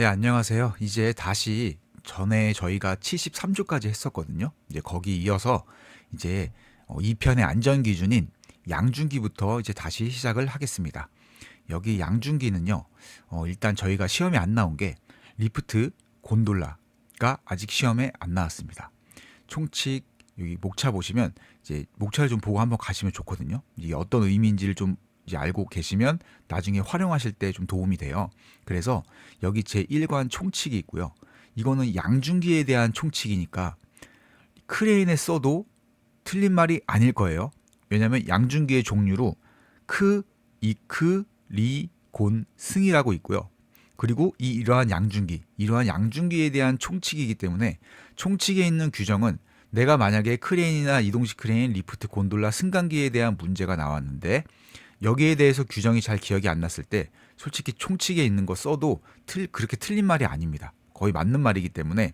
네, 안녕하세요. 이제 다시 전에 저희가 73조까지 했었거든요. 이제 거기 이어서 이제 2편의 안전 기준인 양준기부터 이제 다시 시작을 하겠습니다. 여기 양준기는요. 일단 저희가 시험에 안 나온 게 리프트, 곤돌라가 아직 시험에 안 나왔습니다. 총칙 여기 목차 보시면 이제 목차를 좀 보고 한번 가시면 좋거든요. 이게 어떤 의미인지를 좀 이제 알고 계시면 나중에 활용하실 때 좀 도움이 돼요. 그래서 여기 제1관 총칙이 있고요. 이거는 양중기에 대한 총칙이니까 크레인에 써도 틀린 말이 아닐 거예요. 왜냐하면 양중기의 종류로 크, 이크, 리, 곤, 승이라고 있고요. 그리고 이러한 양중기에 대한 총칙이기 때문에 총칙에 있는 규정은 내가 만약에 크레인이나 이동식 크레인, 리프트, 곤돌라, 승강기에 대한 문제가 나왔는데 여기에 대해서 규정이 잘 기억이 안 났을 때 솔직히 총칙에 있는 거 써도 그렇게 틀린 말이 아닙니다. 거의 맞는 말이기 때문에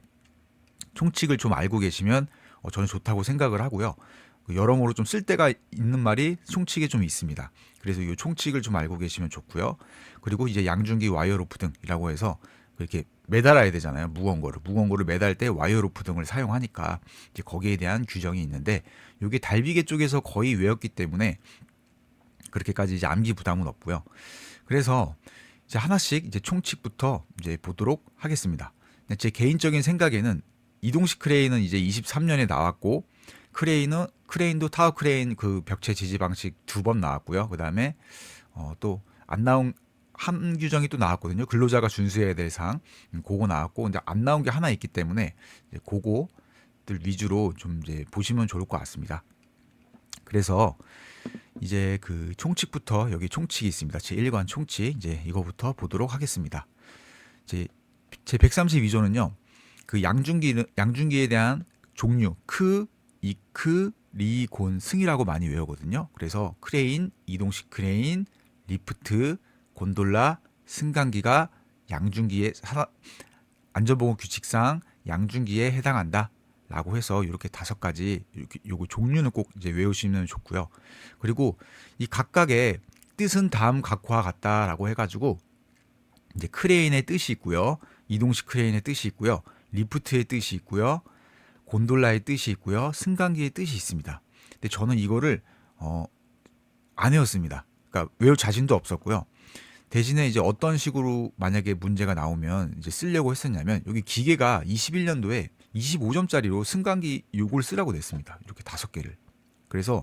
총칙을 좀 알고 계시면 저는 좋다고 생각을 하고요. 여러모로 좀 쓸데가 있는 말이 총칙에 좀 있습니다. 그래서 이 총칙을 좀 알고 계시면 좋고요. 그리고 이제 양중기 와이어 로프 등이라고 해서 이렇게 매달아야 되잖아요. 무거운 거를 매달 때 와이어 로프 등을 사용하니까 이제 거기에 대한 규정이 있는데 이게 달비계 쪽에서 거의 외웠기 때문에 그렇게까지 이제 암기 부담은 없고요. 그래서 이제 하나씩 이제 총칙부터 이제 보도록 하겠습니다. 제 개인적인 생각에는 이동식 크레인은 이제 23년에 나왔고 크레인도 타워 크레인 그 벽체 지지 방식 2번 나왔고요. 그다음에 또 안 나온 한 규정이 또 나왔거든요. 근로자가 준수해야 될 사항 그거 나왔고 근데 안 나온 게 하나 있기 때문에 이제 그거들 위주로 좀 이제 보시면 좋을 것 같습니다. 그래서 이제 그 총칙부터 여기 총칙이 있습니다. 제 1관 총칙 이제 이거부터 보도록 하겠습니다. 제 132조는요. 그 양중기에 대한 종류 크, 이크, 리, 곤, 승이라고 많이 외우거든요. 그래서 크레인, 이동식 크레인, 리프트, 곤돌라, 승강기가 양중기의 안전보건 규칙상 양중기에 해당한다. 라고 해서 이렇게 5가지 이렇게 요거 종류는 꼭 이제 외우시면 좋고요. 그리고 이 각각의 뜻은 다음 각과 같다라고 해가지고 이제 크레인의 뜻이 있고요, 이동식 크레인의 뜻이 있고요, 리프트의 뜻이 있고요, 곤돌라의 뜻이 있고요, 승강기의 뜻이 있습니다. 근데 저는 이거를 안 외웠습니다. 그러니까 외울 자신도 없었고요. 대신에 이제 어떤 식으로 만약에 문제가 나오면 이제 쓰려고 했었냐면 여기 기계가 21년도에 25점짜리로 승강기 요걸 쓰라고 냈습니다. 이렇게 5개를. 그래서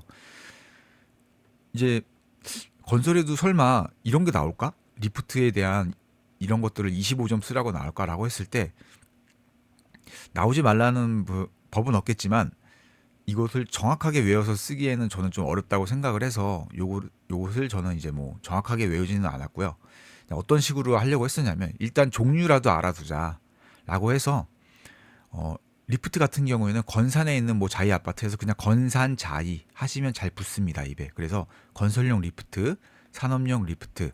이제 건설에도 설마 이런 게 나올까? 리프트에 대한 이런 것들을 25점 쓰라고 나올까라고 했을 때 나오지 말라는 법은 없겠지만 이것을 정확하게 외워서 쓰기에는 저는 좀 어렵다고 생각을 해서 요것을 저는 이제 뭐 정확하게 외우지는 않았고요. 어떤 식으로 하려고 했었냐면 일단 종류라도 알아두자라고 해서 리프트 같은 경우에는 건산에 있는 뭐 자이 아파트에서 그냥 건산 자이 하시면 잘 붙습니다, 입에. 그래서 건설용 리프트, 산업용 리프트,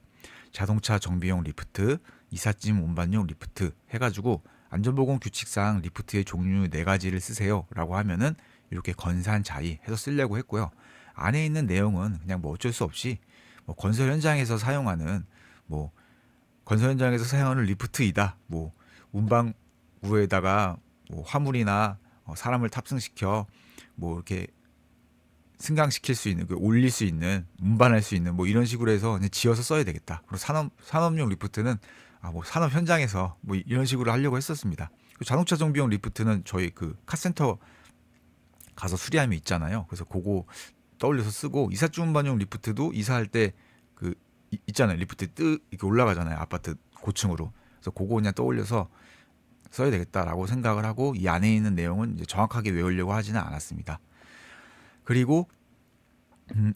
자동차 정비용 리프트, 이삿짐 운반용 리프트 해가지고 안전보건 규칙상 리프트의 종류 4가지를 쓰세요라고 하면은 이렇게 건산 자이 해서 쓰려고 했고요. 안에 있는 내용은 그냥 뭐 어쩔 수 없이 뭐 건설 현장에서 사용하는 리프트이다. 뭐 운반구에다가 뭐 화물이나 사람을 탑승시켜 뭐 이렇게 승강시킬 수 있는, 올릴 수 있는, 운반할 수 있는 뭐 이런 식으로 해서 그냥 지어서 써야 되겠다. 그리고 산업용 리프트는 뭐 산업 현장에서 뭐 이런 식으로 하려고 했었습니다. 자동차 정비용 리프트는 저희 그 카센터 가서 수리하면 있잖아요. 그래서 그거 떠올려서 쓰고 이삿짐 운반용 리프트도 이사할 때 그 있잖아요. 리프트 이렇게 올라가잖아요. 아파트 고층으로. 그래서 그거 그냥 떠올려서 써야 되겠다라고 생각을 하고 이 안에 있는 내용은 이제 정확하게 외우려고 하지는 않았습니다. 그리고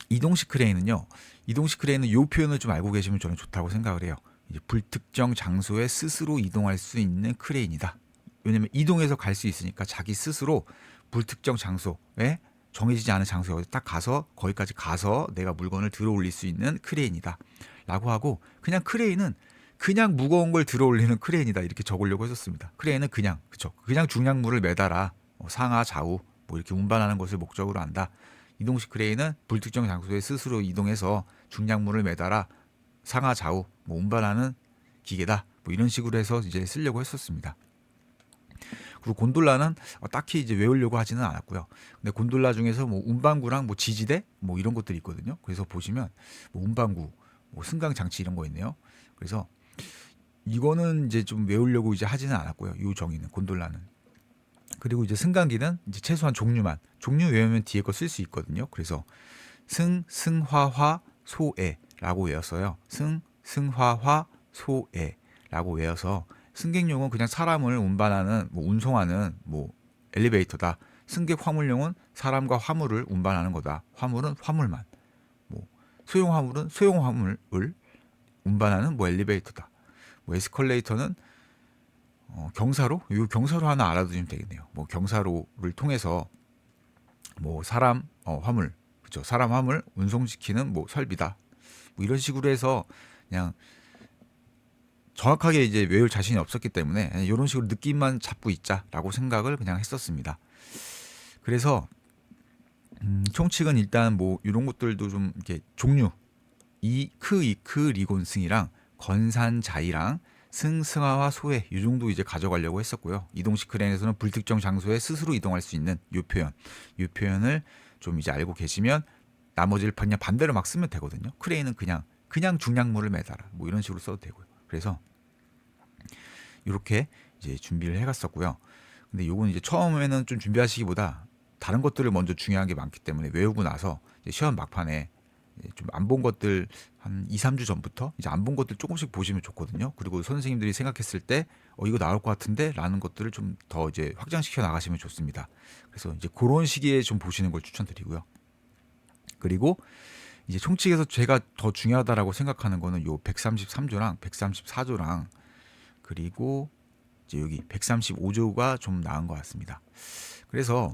이동식 크레인은 이 표현을 좀 알고 계시면 저는 좋다고 생각을 해요. 이제 불특정 장소에 스스로 이동할 수 있는 크레인이다. 왜냐면 이동해서 갈 수 있으니까 자기 스스로 불특정 장소에 정해지지 않은 장소에 딱 가서 거기까지 가서 내가 물건을 들어 올릴 수 있는 크레인이다 라고 하고, 그냥 크레인은 그냥 무거운 걸 들어 올리는 크레인이다 이렇게 적으려고 했었습니다. 크레인은 그냥 중량물을 매달아 상하 좌우 뭐 이렇게 운반하는 것을 목적으로 한다. 이동식 크레인은 불특정 장소에 스스로 이동해서 중량물을 매달아 상하 좌우 뭐 운반하는 기계다. 뭐 이런 식으로 해서 이제 쓰려고 했었습니다. 그리고 곤돌라는 딱히 이제 외우려고 하지는 않았고요. 근데 곤돌라 중에서 뭐 운반구랑 뭐 지지대 뭐 이런 것들이 있거든요. 그래서 보시면 뭐 운반구, 뭐 승강 장치 이런 거 있네요. 그래서 이거는 이제 좀 외우려고 이제 하지는 않았고요. 이 정의는 곤돌라는. 그리고 이제 승강기는 이제 최소한 종류 외우면 뒤에 거 쓸 수 있거든요. 그래서 승화화 소에라고 외웠어요. 승화화 소에라고 외워서 승객용은 그냥 사람을 운반하는 뭐 운송하는 뭐 엘리베이터다. 승객 화물용은 사람과 화물을 운반하는 거다. 화물은 화물만. 뭐 소형 화물은 소형 화물을 운반하는 뭐 엘리베이터다. 뭐 에스컬레이터는 경사로, 이 경사로 하나 알아두시면 되겠네요. 뭐 경사로를 통해서 뭐 사람, 화물, 그죠? 사람 화물 운송시키는 뭐 설비다. 뭐 이런 식으로 해서 그냥 정확하게 이제 외울 자신이 없었기 때문에 이런 식으로 느낌만 잡고 있자라고 생각을 그냥 했었습니다. 그래서 총칙은 일단 뭐 이런 것들도 좀 이렇게 종류 이크 리곤승이랑 건산자이랑 승승하와 소해 이 정도 이제 가져가려고 했었고요. 이동식 크레인에서는 불특정 장소에 스스로 이동할 수 있는 이 표현을 좀 이제 알고 계시면 나머지를 그냥 반대로 막 쓰면 되거든요. 크레인은 그냥 중량물을 매달아 뭐 이런 식으로 써도 되고요. 그래서 이렇게 이제 준비를 해갔었고요. 근데 요건 이제 처음에는 좀 준비하시기보다 다른 것들을 먼저 중요한 게 많기 때문에 외우고 나서 이제 시험 막판에 좀 안 본 것들 한 2, 3주 전부터 이제 안 본 것들 조금씩 보시면 좋거든요. 그리고 선생님들이 생각했을 때 이거 나올 것 같은데 라는 것들을 좀 더 이제 확장시켜 나가시면 좋습니다. 그래서 이제 그런 시기에 좀 보시는 걸 추천드리고요. 그리고 이제 총칙에서 제가 더 중요하다라고 생각하는 거는 요 133조랑 134조랑 그리고 이제 여기 135조가 좀 나은 것 같습니다. 그래서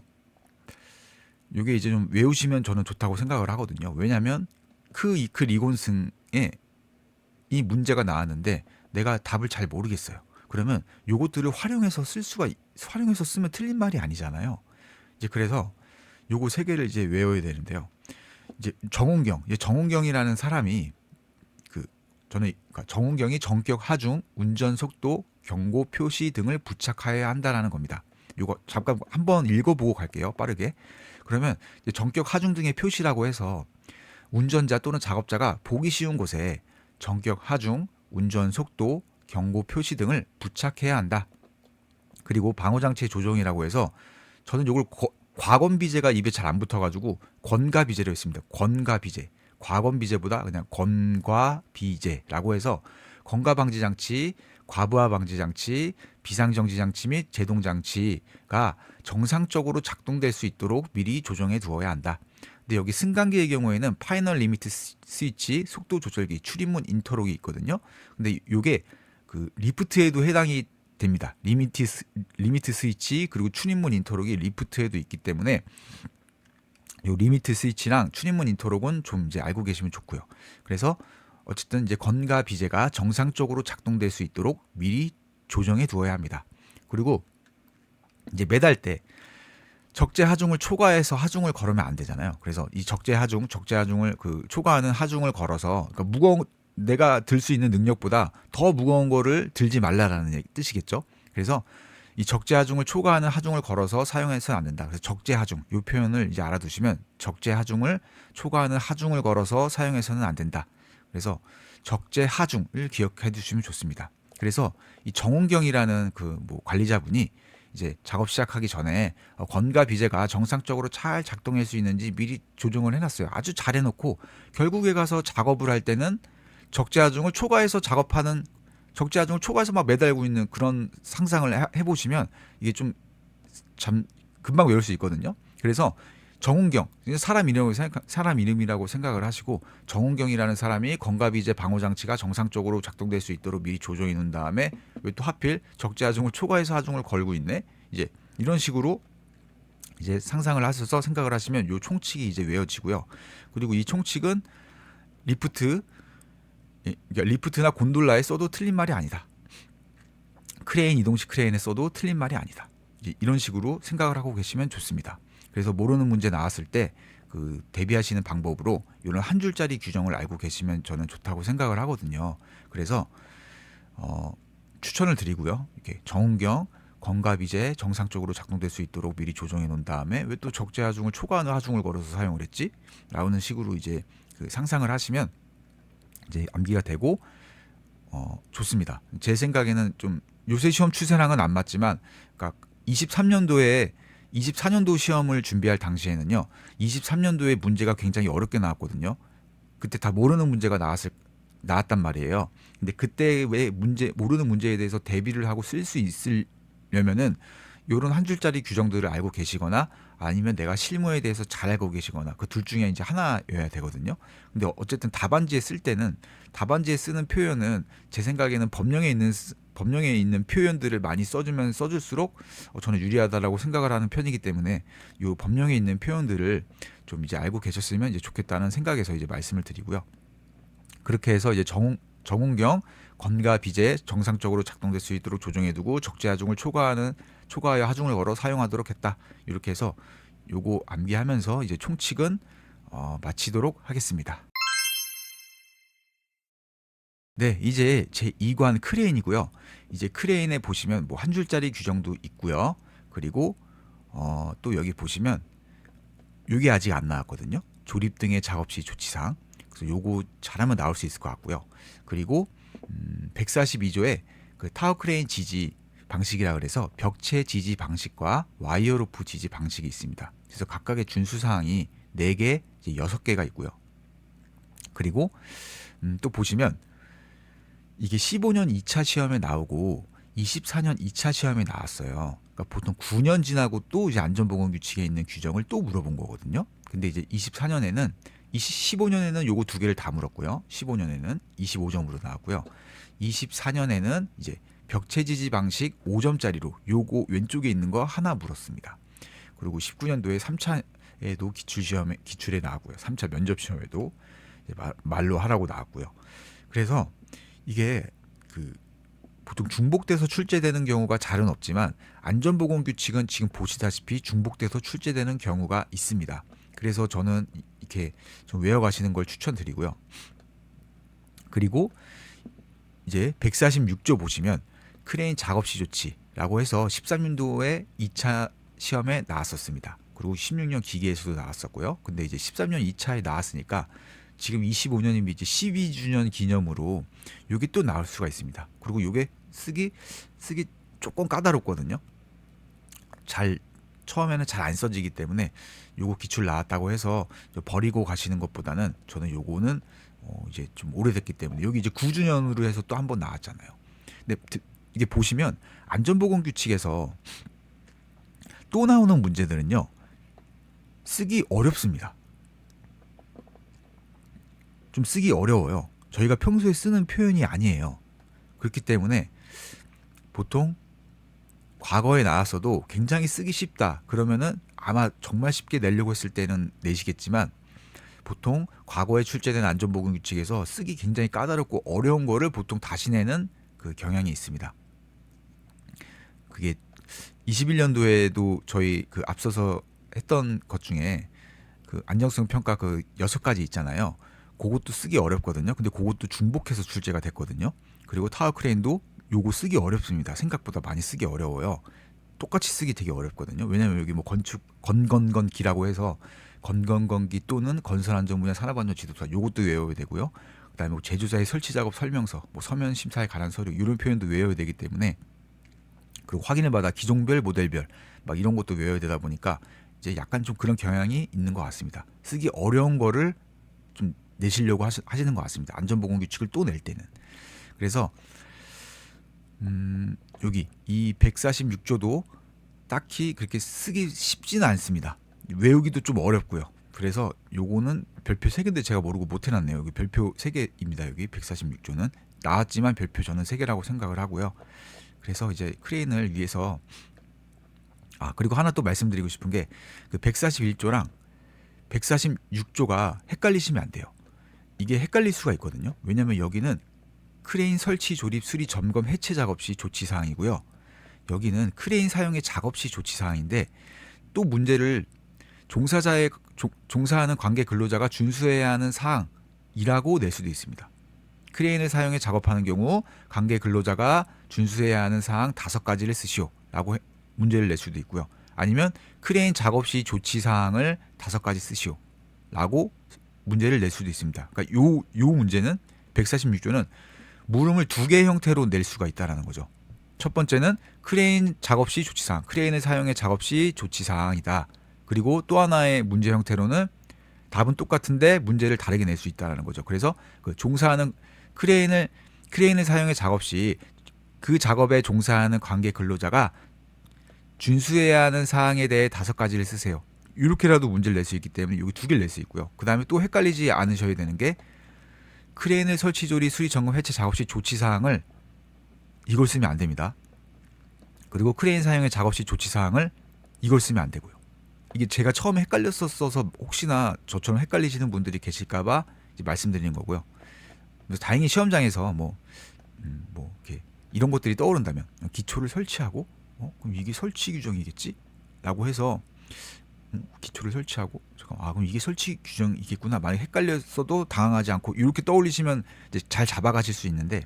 이게 이제 좀 외우시면 저는 좋다고 생각을 하거든요. 왜냐하면 이크 리곤승에 이 문제가 나왔는데 내가 답을 잘 모르겠어요. 그러면 요것들을 활용해서 쓰면 틀린 말이 아니잖아요. 이제 그래서 요거 세 개를 이제 외워야 되는데요. 이제 정운경이라는 사람이 그러니까 정운경이 전격 하중 운전 속도 경고 표시 등을 부착해야 한다라는 겁니다. 요거 잠깐 한번 읽어보고 갈게요. 빠르게. 그러면 이제 전격 하중 등의 표시라고 해서 운전자 또는 작업자가 보기 쉬운 곳에 전격 하중 운전 속도 경고 표시 등을 부착해야 한다. 그리고 방호장치의 조정이라고 해서 저는 요걸 과건비제가 입에 잘 안 붙어가지고 권가비제로 했습니다. 권가비제. 과건비제보다 그냥 권과비제라고 해서 권가방지장치, 과부하방지장치, 비상정지장치 및 제동장치가 정상적으로 작동될 수 있도록 미리 조정해 두어야 한다. 근데 여기 승강기의 경우에는 파이널 리미트 스위치, 속도 조절기, 출입문 인터록이 있거든요. 근데 이게 그 리프트에도 해당이 됩니다. 리미트 스위치 그리고 출입문 인터록이 리프트에도 있기 때문에 요 리미트 스위치랑 출입문 인터록은 좀 이제 알고 계시면 좋고요. 그래서 어쨌든 이제 건가 비제가 정상적으로 작동될 수 있도록 미리 조정해 두어야 합니다. 그리고 이제 매달 때 적재 하중을 초과해서 하중을 걸으면 안 되잖아요. 그래서 이 적재 하중을 그 초과하는 하중을 걸어서 그러니까 내가 들 수 있는 능력보다 더 무거운 거를 들지 말라라는 뜻이겠죠. 그래서 이 적재 하중을 초과하는 하중을 걸어서 사용해서는 안 된다. 그래서 적재 하중 이 표현을 이제 알아두시면 적재 하중을 초과하는 하중을 걸어서 사용해서는 안 된다. 그래서 적재 하중을 기억해 두시면 좋습니다. 그래서 이 정운경이라는 그 뭐 관리자분이 이제 작업 시작하기 전에 권가 비제가 정상적으로 잘 작동할 수 있는지 미리 조정을 해놨어요. 아주 잘 해놓고 결국에 가서 작업을 할 때는 적재하중을 초과해서 막 매달고 있는 그런 상상을 해보시면 이게 좀 참 금방 외울 수 있거든요. 그래서 정운경 사람 이름이라고 생각을 하시고 정운경이라는 사람이 건가비제 방호장치가 정상적으로 작동될 수 있도록 미리 조정해 놓은 다음에 왜 또 하필 적재하중을 초과해서 하중을 걸고 있네? 이제 이런 식으로 이제 상상을 하셔서 생각을 하시면 요 총칙이 이제 외워지고요. 그리고 이 총칙은 리프트나 곤돌라에 써도 틀린 말이 아니다. 이동식 크레인에 써도 틀린 말이 아니다. 이런 식으로 생각을 하고 계시면 좋습니다. 그래서 모르는 문제 나왔을 때 그 대비하시는 방법으로 이런 한 줄짜리 규정을 알고 계시면 저는 좋다고 생각을 하거든요. 그래서 추천을 드리고요. 이렇게 정운경 건갑이제 정상적으로 작동될 수 있도록 미리 조정해 놓은 다음에 왜 또 적재 하중을 초과하는 하중을 걸어서 사용을 했지? 라는 식으로 이제 그 상상을 하시면 이제 암기가 되고 좋습니다. 제 생각에는 좀 요새 시험 추세랑은 안 맞지만, 그러니까 23년도에 24년도 시험을 준비할 당시에는요, 23년도에 문제가 굉장히 어렵게 나왔거든요. 그때 다 모르는 문제가 나왔단 말이에요. 근데 그때 왜 모르는 문제에 대해서 대비를 하고 쓸 수 있으려면은 요런 한 줄짜리 규정들을 알고 계시거나 아니면 내가 실무에 대해서 잘 알고 계시거나 그 둘 중에 이제 하나여야 되거든요. 근데 어쨌든 답안지에 쓸 때는, 답안지에 쓰는 표현은 제 생각에는 법령에 있는 표현들을 많이 써주면 써줄수록 저는 유리하다라고 생각을 하는 편이기 때문에 요 법령에 있는 표현들을 좀 이제 알고 계셨으면 이제 좋겠다는 생각에서 이제 말씀을 드리고요. 그렇게 해서 이제 정운경 건가 비제 정상적으로 작동될 수 있도록 조정해두고 적재 하중을 초과하여 하중을 걸어 사용하도록 했다. 이렇게 해서 요거 암기하면서 이제 총칙은 마치도록 하겠습니다. 네, 이제 제 2관 크레인이고요. 이제 크레인에 보시면 뭐 한 줄짜리 규정도 있고요. 그리고 또 여기 보시면 요게 아직 안 나왔거든요. 조립 등의 작업 시 조치사항. 그래서 요거 잘하면 나올 수 있을 것 같고요. 그리고 142조에 그 타워 크레인 지지 방식이라 그래서 벽체 지지 방식과 와이어로프 지지 방식이 있습니다. 그래서 각각의 준수 사항이 4개, 이제 6개가 있고요. 그리고 또 보시면 이게 15년 2차 시험에 나오고 24년 2차 시험에 나왔어요. 그러니까 보통 9년 지나고 또 이제 안전보건 규칙에 있는 규정을 또 물어본 거거든요. 근데 이제 24년에는 15년에는 요거 2개를 다 물었고요. 15년에는 25점으로 나왔고요. 24년에는 이제 벽체 지지 방식 5점짜리로 요거 왼쪽에 있는 거 하나 물었습니다. 그리고 19년도에 3차에도 기출에 나왔고요. 3차 면접 시험에도 말로 하라고 나왔고요. 그래서 이게 그 보통 중복돼서 출제되는 경우가 잘은 없지만 안전보건 규칙은 지금 보시다시피 중복돼서 출제되는 경우가 있습니다. 그래서 저는 이렇게 좀 외워가시는 걸 추천드리고요. 그리고 이제 146조 보시면 크레인 작업시 조치라고 해서 13년도에 2차 시험에 나왔었습니다. 그리고 16년 기계에서도 나왔었고요. 근데 이제 13년 2차에 나왔으니까 지금 25년이면 이제 12주년 기념으로 요게 또 나올 수가 있습니다. 그리고 요게 쓰기 조금 까다롭거든요. 처음에는 잘 안 써지기 때문에 요거 기출 나왔다고 해서 버리고 가시는 것보다는 저는 요거는 이제 좀 오래됐기 때문에 여기 이제 9주년으로 해서 또 한 번 나왔잖아요. 근데 이게 보시면 안전보건 규칙에서 또 나오는 문제들은요, 쓰기 어렵습니다. 좀 쓰기 어려워요. 저희가 평소에 쓰는 표현이 아니에요. 그렇기 때문에 보통 과거에 나왔어도 굉장히 쓰기 쉽다 그러면은 아마 정말 쉽게 내려고 했을 때는 내시겠지만, 보통 과거에 출제된 안전보건 규칙에서 쓰기 굉장히 까다롭고 어려운 거를 보통 다시 내는 그 경향이 있습니다. 그게 21년도에도 저희 그 앞서서 했던 것 중에 그 안정성 평가 그 6가지 있잖아요. 그것도 쓰기 어렵거든요. 근데 그것도 중복해서 출제가 됐거든요. 그리고 타워 크레인도 요거 쓰기 어렵습니다. 생각보다 많이 쓰기 어려워요. 똑같이 쓰기 되게 어렵거든요. 왜냐면 여기 뭐 건건건기라고 해서 건건건기 또는 건설안전 분야 산업안전 지도서 요것도 외워야 되고요. 그다음에 뭐 제조사의 설치 작업 설명서, 뭐 서면 심사에 관한 서류 이런 표현도 외워야 되기 때문에, 그리고 확인을 받아 기종별 모델별 막 이런 것도 외워야 되다 보니까 이제 약간 좀 그런 경향이 있는 것 같습니다. 쓰기 어려운 거를 좀 내시려고 하시는 것 같습니다. 안전보건 규칙을 또 낼 때는. 그래서 여기 이 146조도 딱히 그렇게 쓰기 쉽지는 않습니다. 외우기도 좀 어렵고요. 그래서 요거는 별표 3개인데 제가 모르고 못 해놨네요. 여기 별표 3개입니다. 여기 146조는 나왔지만 별표 저는 3개라고 생각을 하고요. 그래서 이제 크레인을 위해서 그리고 하나 또 말씀드리고 싶은 게 그 141조랑 146조가 헷갈리시면 안 돼요. 이게 헷갈릴 수가 있거든요. 왜냐면 여기는 크레인 설치, 조립, 수리, 점검, 해체 작업 시 조치 사항이고요. 여기는 크레인 사용의 작업 시 조치 사항인데, 또 문제를 종사하는 관계 근로자가 준수해야 하는 사항이라고 낼 수도 있습니다. 크레인을 사용해 작업하는 경우 관계 근로자가 준수해야 하는 사항 5가지를 쓰시오라고 문제를 낼 수도 있고요. 아니면 크레인 작업 시 조치 사항을 5가지 쓰시오라고 문제를 낼 수도 있습니다. 그러니까 요 문제는 146조는 물음을 2개의 형태로 낼 수가 있다라는 거죠. 첫 번째는 크레인 작업 시 조치 사항, 크레인을 사용해 작업 시 조치 사항이다. 그리고 또 하나의 문제 형태로는 답은 똑같은데 문제를 다르게 낼 수 있다라는 거죠. 그래서 그 종사하는 크레인을 사용해 작업 시 그 작업에 종사하는 관계 근로자가 준수해야 하는 사항에 대해 5가지를 쓰세요. 이렇게라도 문제를 낼 수 있기 때문에 여기 2개를 낼 수 있고요. 그 다음에 또 헷갈리지 않으셔야 되는 게 크레인을 설치, 조리, 수리, 점검, 해체 작업 시 조치 사항을 이걸 쓰면 안 됩니다. 그리고 크레인 사용의 작업 시 조치 사항을 이걸 쓰면 안 되고요. 이게 제가 처음에 헷갈렸었어서 혹시나 저처럼 헷갈리시는 분들이 계실까봐 말씀드리는 거고요. 그래서 다행히 시험장에서 뭐 이렇게 이런 것들이 떠오른다면 기초를 설치하고 그럼 이게 설치 규정이겠지? 라고 해서 기초를 설치하고 그럼 이게 설치 규정이겠구나. 만약 헷갈렸어도 당황하지 않고 이렇게 떠올리시면 이제 잘 잡아가실 수 있는데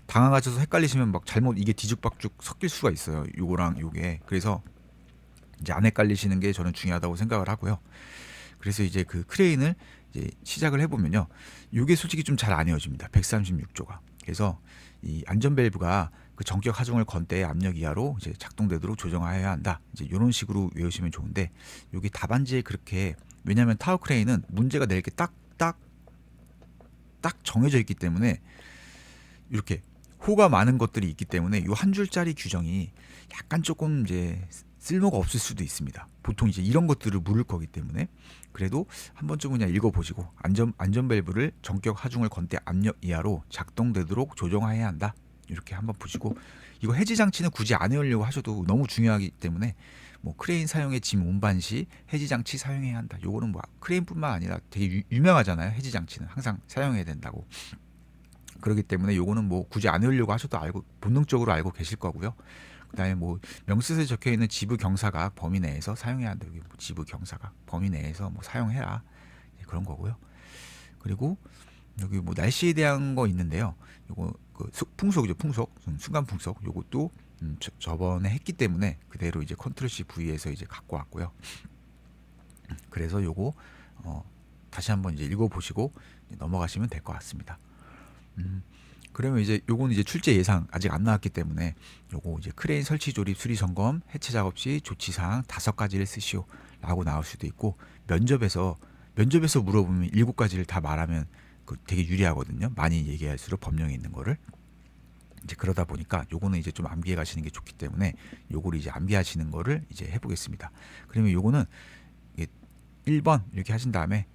당황하셔서 헷갈리시면 막 잘못 이게 뒤죽박죽 섞일 수가 있어요. 요거랑 요게. 그래서 이제 안 헷갈리시는 게 저는 중요하다고 생각을 하고요. 그래서 이제 그 크레인을 이제 시작을 해보면요. 요게 솔직히 좀 잘 안 이어집니다. 136조가. 그래서 이 안전밸브가 그 전격 하중을 건 때의 압력 이하로 이제 작동되도록 조정하여야 한다. 이제 이런 식으로 외우시면 좋은데 여기 답안지에 그렇게 왜냐하면 타워 크레인은 문제가 낼 게 딱 정해져 있기 때문에 이렇게 호가 많은 것들이 있기 때문에 이 한 줄짜리 규정이 약간 조금 이제 쓸모가 없을 수도 있습니다. 보통 이제 이런 것들을 물을 거기 때문에 그래도 한 번쯤 그냥 읽어보시고 안전 밸브를 전격 하중을 건 때 압력 이하로 작동되도록 조정해야 한다. 이렇게 한번 보시고 이거 해지 장치는 굳이 안 외우려고 하셔도 너무 중요하기 때문에 뭐 크레인 사용의 짐 운반 시 해지 장치 사용해야 한다. 요거는 뭐 크레인뿐만 아니라 되게 유명하잖아요. 해지 장치는 항상 사용해야 된다고. 그렇기 때문에 요거는 뭐 굳이 안 외우려고 하셔도 본능적으로 알고 계실 거고요. 그다음에 뭐 명세서에 적혀 있는 지부 경사각 범위 내에서 사용해야 한다. 여기 뭐 지부 경사각 범위 내에서 뭐 사용해라. 그런 거고요. 그리고 여기 뭐 날씨에 대한 거 있는데요. 요거 그 풍속이죠. 풍속. 순간 풍속. 요것도 저번에 했기 때문에 그대로 이제 컨트롤 C V에서 이제 갖고 왔고요. 그래서 요거 다시 한번 이제 읽어 보시고 넘어가시면 될 것 같습니다. 그러면 이제 요거는 이제 출제 예상 아직 안 나왔기 때문에 요거 이제 크레인 설치, 조립, 수리, 점검, 해체 작업 시 조치 사항 5가지를 쓰시오라고 나올 수도 있고 면접에서 물어보면 7가지를 다 말하면 되게 유리하거든요. 많이 얘기할수록 법령에 있는 거를 이제 그러다 보니까 요거는 이제 좀 암기해 가시는 게 좋기 때문에 요거를 이제 암기하시는 거를 이제 해보겠습니다. 그러면 요거는 1번 이렇게 하신 다음에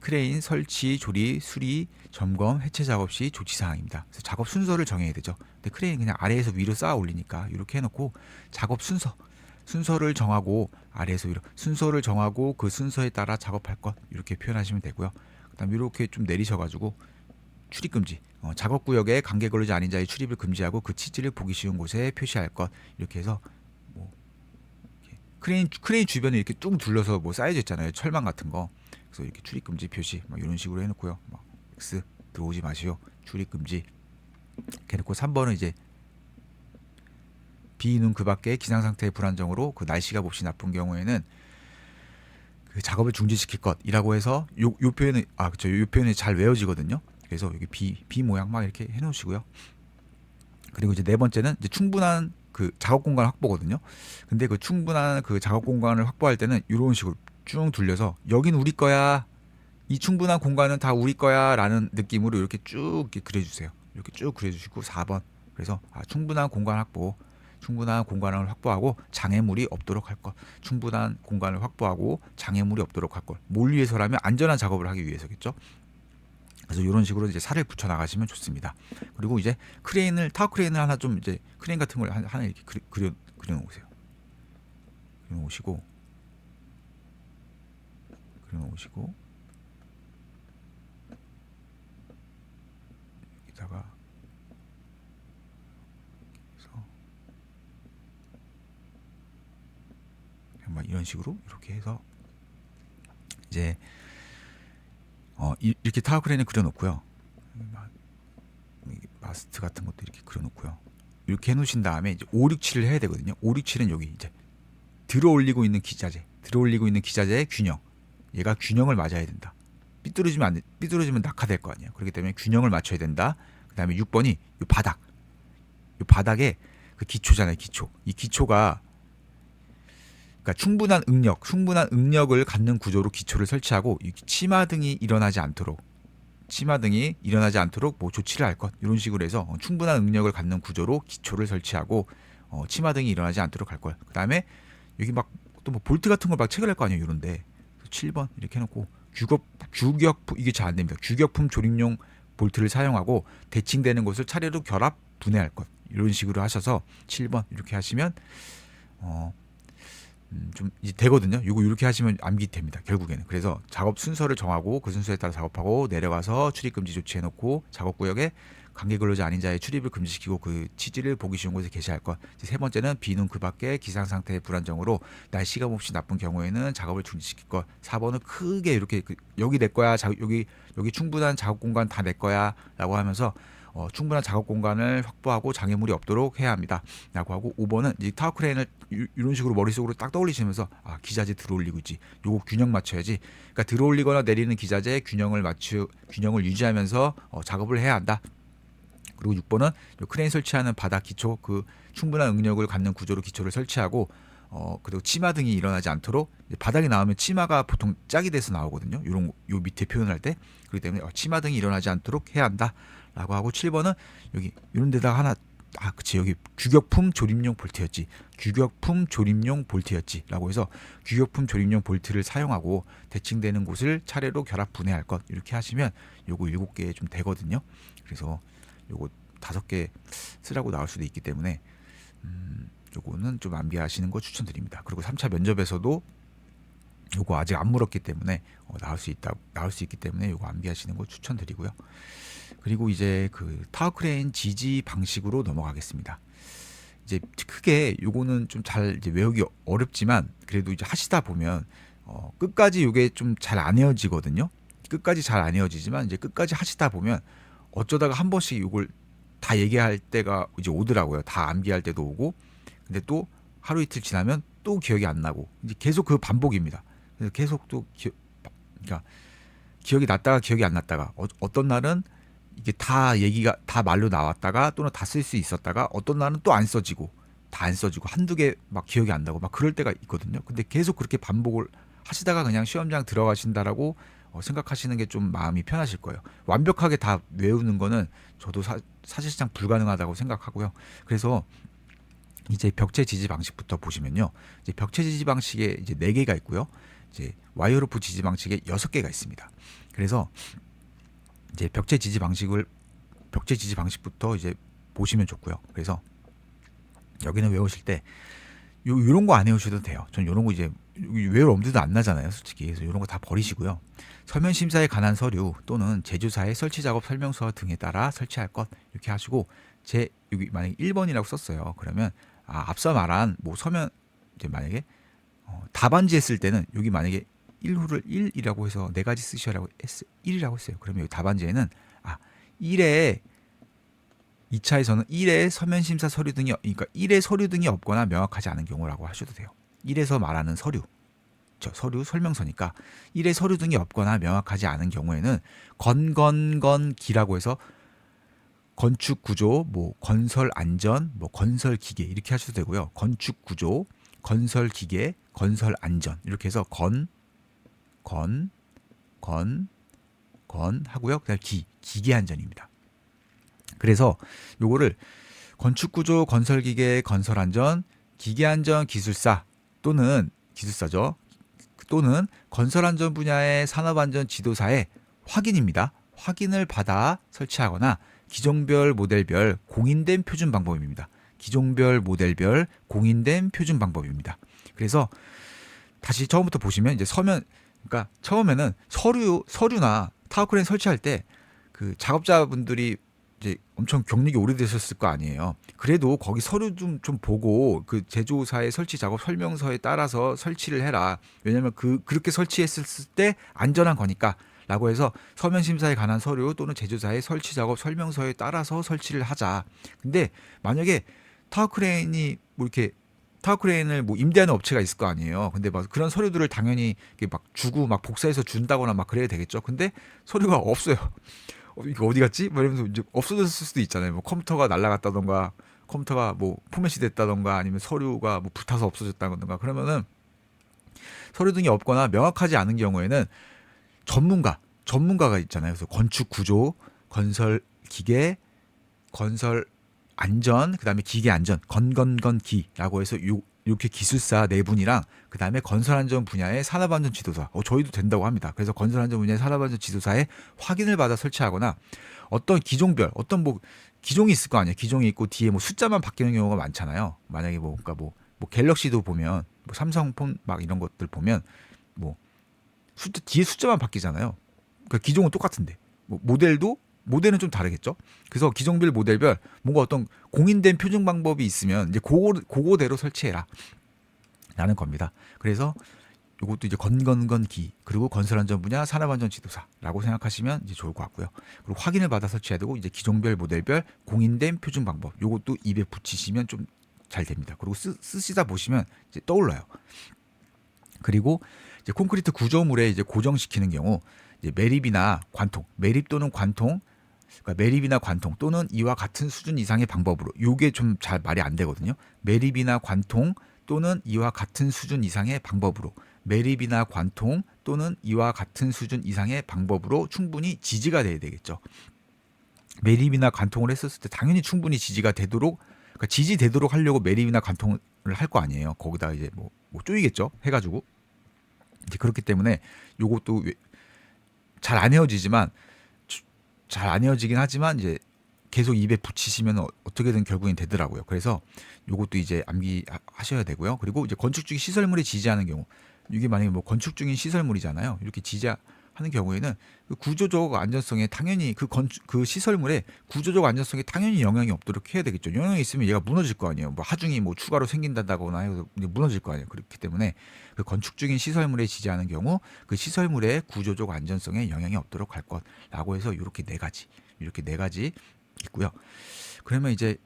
크레인 설치, 조립, 수리, 점검, 해체 작업 시 조치 사항입니다. 그래서 작업 순서를 정해야 되죠. 근데 크레인 그냥 아래에서 위로 쌓아 올리니까 이렇게 해놓고 작업 순서를 정하고 아래에서 위로 순서를 정하고 그 순서에 따라 작업할 것 이렇게 표현하시면 되고요. 그다음 이렇게 좀 내리셔가지고 출입 금지. 작업 구역에 관계 근로자 아닌 자의 출입을 금지하고 그 치지를 보기 쉬운 곳에 표시할 것 이렇게 해서 뭐 크레인 주변에 이렇게 쭉 둘러서 뭐 쌓여져 있잖아요. 철망 같은 거. 그래서 이렇게 출입 금지 표시 막 이런 식으로 해놓고요. 막 X 들어오지 마시오. 출입 금지. 이렇게 해놓고 3번은 이제 B는 그 밖에 기상 상태의 불안정으로 그 날씨가 몹시 나쁜 경우에는 그 작업을 중지시킬 것이라고 해서 요 표현은 그렇죠. 요 표현이 잘 외워지거든요. 그래서 여기 B 모양 막 이렇게 해놓으시고요. 그리고 이제 네 번째는 이제 충분한 그 작업 공간 확보거든요. 근데 그 충분한 그 작업 공간을 확보할 때는 이런 식으로 쭉 둘려서 여긴 우리 거야. 이 충분한 공간은 다 우리 거야 라는 느낌으로 이렇게 쭉 이렇게 그려주세요. 이렇게 쭉 그려주시고 4번 그래서 충분한 공간을 확보하고 장애물이 없도록 할 것. 충분한 공간을 확보하고 장애물이 없도록 할 것. 뭘 위해서라면 안전한 작업을 하기 위해서겠죠. 그래서 이런 식으로 이제 살을 붙여 나가시면 좋습니다. 그리고 이제 타워 크레인을 하나 좀 이제 크레인 같은 걸 하나 이렇게 그려 놓으세요. 그려 놓으시고 여기다가 이런 식으로 이렇게 해서 이제 이렇게 타워 크레인을 그려놓고요. 바스트 같은 것도 이렇게 그려놓고요. 이렇게 해놓으신 다음에 이제 5, 6, 7을 해야 되거든요. 5, 6, 7은 여기 이제 들어올리고 있는 기자재의 균형. 얘가 균형을 맞아야 된다. 삐뚤어지면 낙하될 거 아니에요. 그렇기 때문에 균형을 맞춰야 된다. 그 다음에 6번이 이 바닥에 그 기초잖아요. 기초. 이 기초가 그러니까 충분한 응력을 갖는 구조로 기초를 설치하고 치마등이 일어나지 않도록 뭐 조치를 할 것 이런 식으로 해서 충분한 응력을 갖는 구조로 기초를 설치하고 치마등이 일어나지 않도록 할 걸. 그다음에 여기 막 또 뭐 볼트 같은 걸 막 체결할 거 아니에요. 이런데 7번 이렇게 해놓고 규격품 이게 잘 안 됩니다. 규격품 조립용 볼트를 사용하고 대칭되는 곳을 차례로 결합 분해할 것 이런 식으로 하셔서 7번 이렇게 하시면 좀 이제 되거든요. 이거 이렇게 하시면 암기 됩니다. 결국에는. 그래서 작업 순서를 정하고 그 순서에 따라 작업하고 내려가서 출입 금지 조치해놓고 작업 구역에 관계 근로자 아닌 자의 출입을 금지시키고 그 취지를 보기 쉬운 곳에 게시할 것. 세 번째는 비는 그 밖에 기상 상태의 불안정으로 날씨가 몹시 나쁜 경우에는 작업을 중지시킬 것. 4번은 크게 이렇게 여기 내 거야. 여기 충분한 작업 공간 다 내 거야라고 하면서 충분한 작업 공간을 확보하고 장애물이 없도록 해야 합니다. 라고 하고 5번은 이 타워 크레인을 이런 식으로 머릿속으로 딱 떠올리시면서 기자재 들어올리고 있지. 요거 균형 맞춰야지. 그러니까 들어올리거나 내리는 기자재의 균형을 유지하면서 작업을 해야 한다. 그리고 6번은 크레인 설치하는 바닥 기초 그 충분한 응력을 갖는 구조로 기초를 설치하고 그리고 치마등이 일어나지 않도록 바닥에 나오면 치마가 보통 짝이 돼서 나오거든요. 요 밑에 표현할 때 그렇기 때문에 치마등이 일어나지 않도록 해야 한다라고 하고 7번은 여기 이런 데다가 하나 그치 여기 규격품 조립용 볼트였지라고 해서 규격품 조립용 볼트를 사용하고 대칭되는 곳을 차례로 결합 분해할 것 이렇게 하시면 요거 7개 좀 되거든요. 그래서 요거 5개 쓰라고 나올 수도 있기 때문에 요거는 좀 암기하시는 거 추천드립니다. 그리고 3차 면접에서도 요거 아직 안 물었기 때문에 나올 수 있기 때문에 요거 암기하시는 거 추천드리고요. 그리고 이제 그 타워 크레인 지지 방식으로 넘어가겠습니다. 이제 크게 요거는 좀 잘 외우기 어렵지만 그래도 이제 하시다 보면 끝까지 요게 좀 잘 안 헤어지거든요. 끝까지 잘 안 헤어지지만 이제 끝까지 하시다 보면 어쩌다가 한 번씩 요걸 다 얘기할 때가 이제 오더라고요. 다 암기할 때도 오고 근데 또 하루 이틀 지나면 또 기억이 안 나고 이제 계속 그 반복입니다. 그래서 계속 또 그러니까 기억이 났다가 기억이 안 났다가 어떤 날은 이게 다 얘기가 다 말로 나왔다가 또는 다 쓸 수 있었다가 어떤 날은 또 안 써지고 다 안 써지고 한두 개 막 기억이 안 나고 막 그럴 때가 있거든요. 근데 계속 그렇게 반복을 하시다가 그냥 시험장 들어가신다라고 생각하시는 게 좀 마음이 편하실 거예요. 완벽하게 다 외우는 거는 저도 사실상 불가능하다고 생각하고요. 그래서 이제 벽체 지지 방식부터 보시면요. 이제 벽체 지지 방식에 이제 4개가 있고요. 이제 와이어로프 지지 방식에 6개가 있습니다. 그래서 이제 벽체 지지 방식부터 이제 보시면 좋고요. 그래서 여기는 외우실 때 요런 거 안 외우셔도 돼요. 전 요런 거 이제 외울 엄두도 안 나잖아요, 솔직히. 그래서 요런 거 다 버리시고요. 서면 심사에 관한 서류 또는 제조사의 설치 작업 설명서 등에 따라 설치할 것 이렇게 하시고 여기 만약에 1번이라고 썼어요. 그러면 앞서 말한 뭐 서면 이제 만약에 답안지 했을 때는 여기 만약에 1호를 1이라고 해서 4가지 쓰시라고 1이라고 했어요. 그러면 여기 답안지에는 1에 2차에서는 1에 서면 심사 서류 등이 그러니까 1에 서류 등이 없거나 명확하지 않은 경우라고 하셔도 돼요. 1에서 말하는 서류 설명서니까 1에 서류 등이 없거나 명확하지 않은 경우에는 건기라고 해서 건축 구조, 뭐 건설 안전, 뭐 건설 기계 이렇게 하셔도 되고요. 건축 구조, 건설 기계, 건설 안전 이렇게 해서 건 하고요. 그다음 기계 안전입니다. 그래서 요거를 건축 구조, 건설 기계, 건설 안전, 기계 안전 기술사 또는 기술사죠. 또는 건설 안전 분야의 산업 안전 지도사의 확인입니다. 확인을 받아 설치하거나 기종별 모델별 공인된 표준 방법입니다. 기종별 모델별 공인된 표준 방법입니다. 그래서 다시 처음부터 보시면 이제 그러니까 처음에는 서류나 타워크레인 설치할 때 그 작업자분들이 이제 엄청 경력이 오래되셨을 거 아니에요. 그래도 거기 서류 좀 보고 그 제조사의 설치 작업 설명서에 따라서 설치를 해라. 왜냐면 그렇게 설치했을 때 안전한 거니까 라고 해서 서면 심사에 관한 서류 또는 제조사의 설치 작업 설명서에 따라서 설치를 하자. 근데 만약에 타워크레인이 뭐 이렇게 타워크레인을 뭐 임대하는 업체가 있을 거 아니에요. 근데 막 그런 서류들을 당연히 이렇게 막 주고 막 복사해서 준다거나 막 그래야 되겠죠. 근데 서류가 없어요. 이거 어디 갔지? 뭐 이러면서 이제 없어졌을 수도 있잖아요. 뭐 컴퓨터가 날아갔다던가, 컴퓨터가 뭐 포맷이 됐다던가, 아니면 서류가 뭐 불타서 없어졌다던가, 그러면은 서류 등이 없거나 명확하지 않은 경우에는 전문가가 있잖아요. 그래서 건축 구조, 건설 기계, 건설 안전, 그다음에 기계 안전, 건건건기라고 해서 이렇게 기술사 네 분이랑 그다음에 건설안전 분야의 산업안전 지도사, 저희도 된다고 합니다. 그래서 건설안전 분야의 산업안전 지도사의 확인을 받아 설치하거나 어떤 기종별, 어떤 뭐 기종이 있을 거 아니에요. 기종이 있고 뒤에 뭐 숫자만 바뀌는 경우가 많잖아요. 만약에 뭐 그러니까 뭐 갤럭시도 보면 뭐 삼성폰 막 이런 것들 보면 뭐 숫자 뒤에 숫자만 바뀌잖아요. 그러니까 기종은 똑같은데 뭐 모델은 좀 다르겠죠. 그래서 기종별 모델별 뭔가 어떤 공인된 표준 방법이 있으면 이제 그거대로 설치해라 라는 겁니다. 그래서 이것도 이제 건건건기 그리고 건설안전 분야 산업안전 지도사라고 생각하시면 이제 좋을 것 같고요. 그리고 확인을 받아 설치해야 되고 이제 기종별 모델별 공인된 표준 방법 이것도 입에 붙이시면 좀 잘 됩니다. 그리고 쓰시다 보시면 이제 떠올라요. 그리고 이제 콘크리트 구조물에 이제 고정시키는 경우 이제 매립이나 관통, 매립 또는 관통, 그러니까 매립이나 관통 또는 이와 같은 수준 이상의 방법으로, 요게 좀 잘 말이 안 되거든요. 매립이나 관통 또는 이와 같은 수준 이상의 방법으로, 매립이나 관통 또는 이와 같은 수준 이상의 방법으로 충분히 지지가 돼야 되겠죠. 매립이나 관통을 했었을 때 당연히 충분히 지지가 되도록, 그러니까 지지되도록 하려고 매립이나 관통을 할 거 아니에요. 거기다 이제 뭐 쪼이겠죠. 해가지고 이제 그렇기 때문에 요것도 잘 안 헤어지지만 잘 안 헤어지긴 하지만 이제 계속 입에 붙이시면 어떻게든 결국엔 되더라고요. 그래서 요것도 이제 암기하셔야 되고요. 그리고 이제 건축 중인 시설물에 지지하는 경우, 이게 만약에 뭐 건축 중인 시설물이잖아요. 이렇게 지지하는 경우에는 그 구조적 안전성에 당연히 그 시설물의 구조적 안전성에 당연히 영향이 없도록 해야 되겠죠. 영향이 있으면 얘가 무너질 거 아니에요. 뭐 하중이 뭐 추가로 생긴다거나 해서 무너질 거 아니에요. 그렇기 때문에 그 건축 중인 시설물에 지지하는 경우 그 시설물의 구조적 안전성에 영향이 없도록 할 것라고 해서 이렇게 네 가지 있고요. 그러면 이제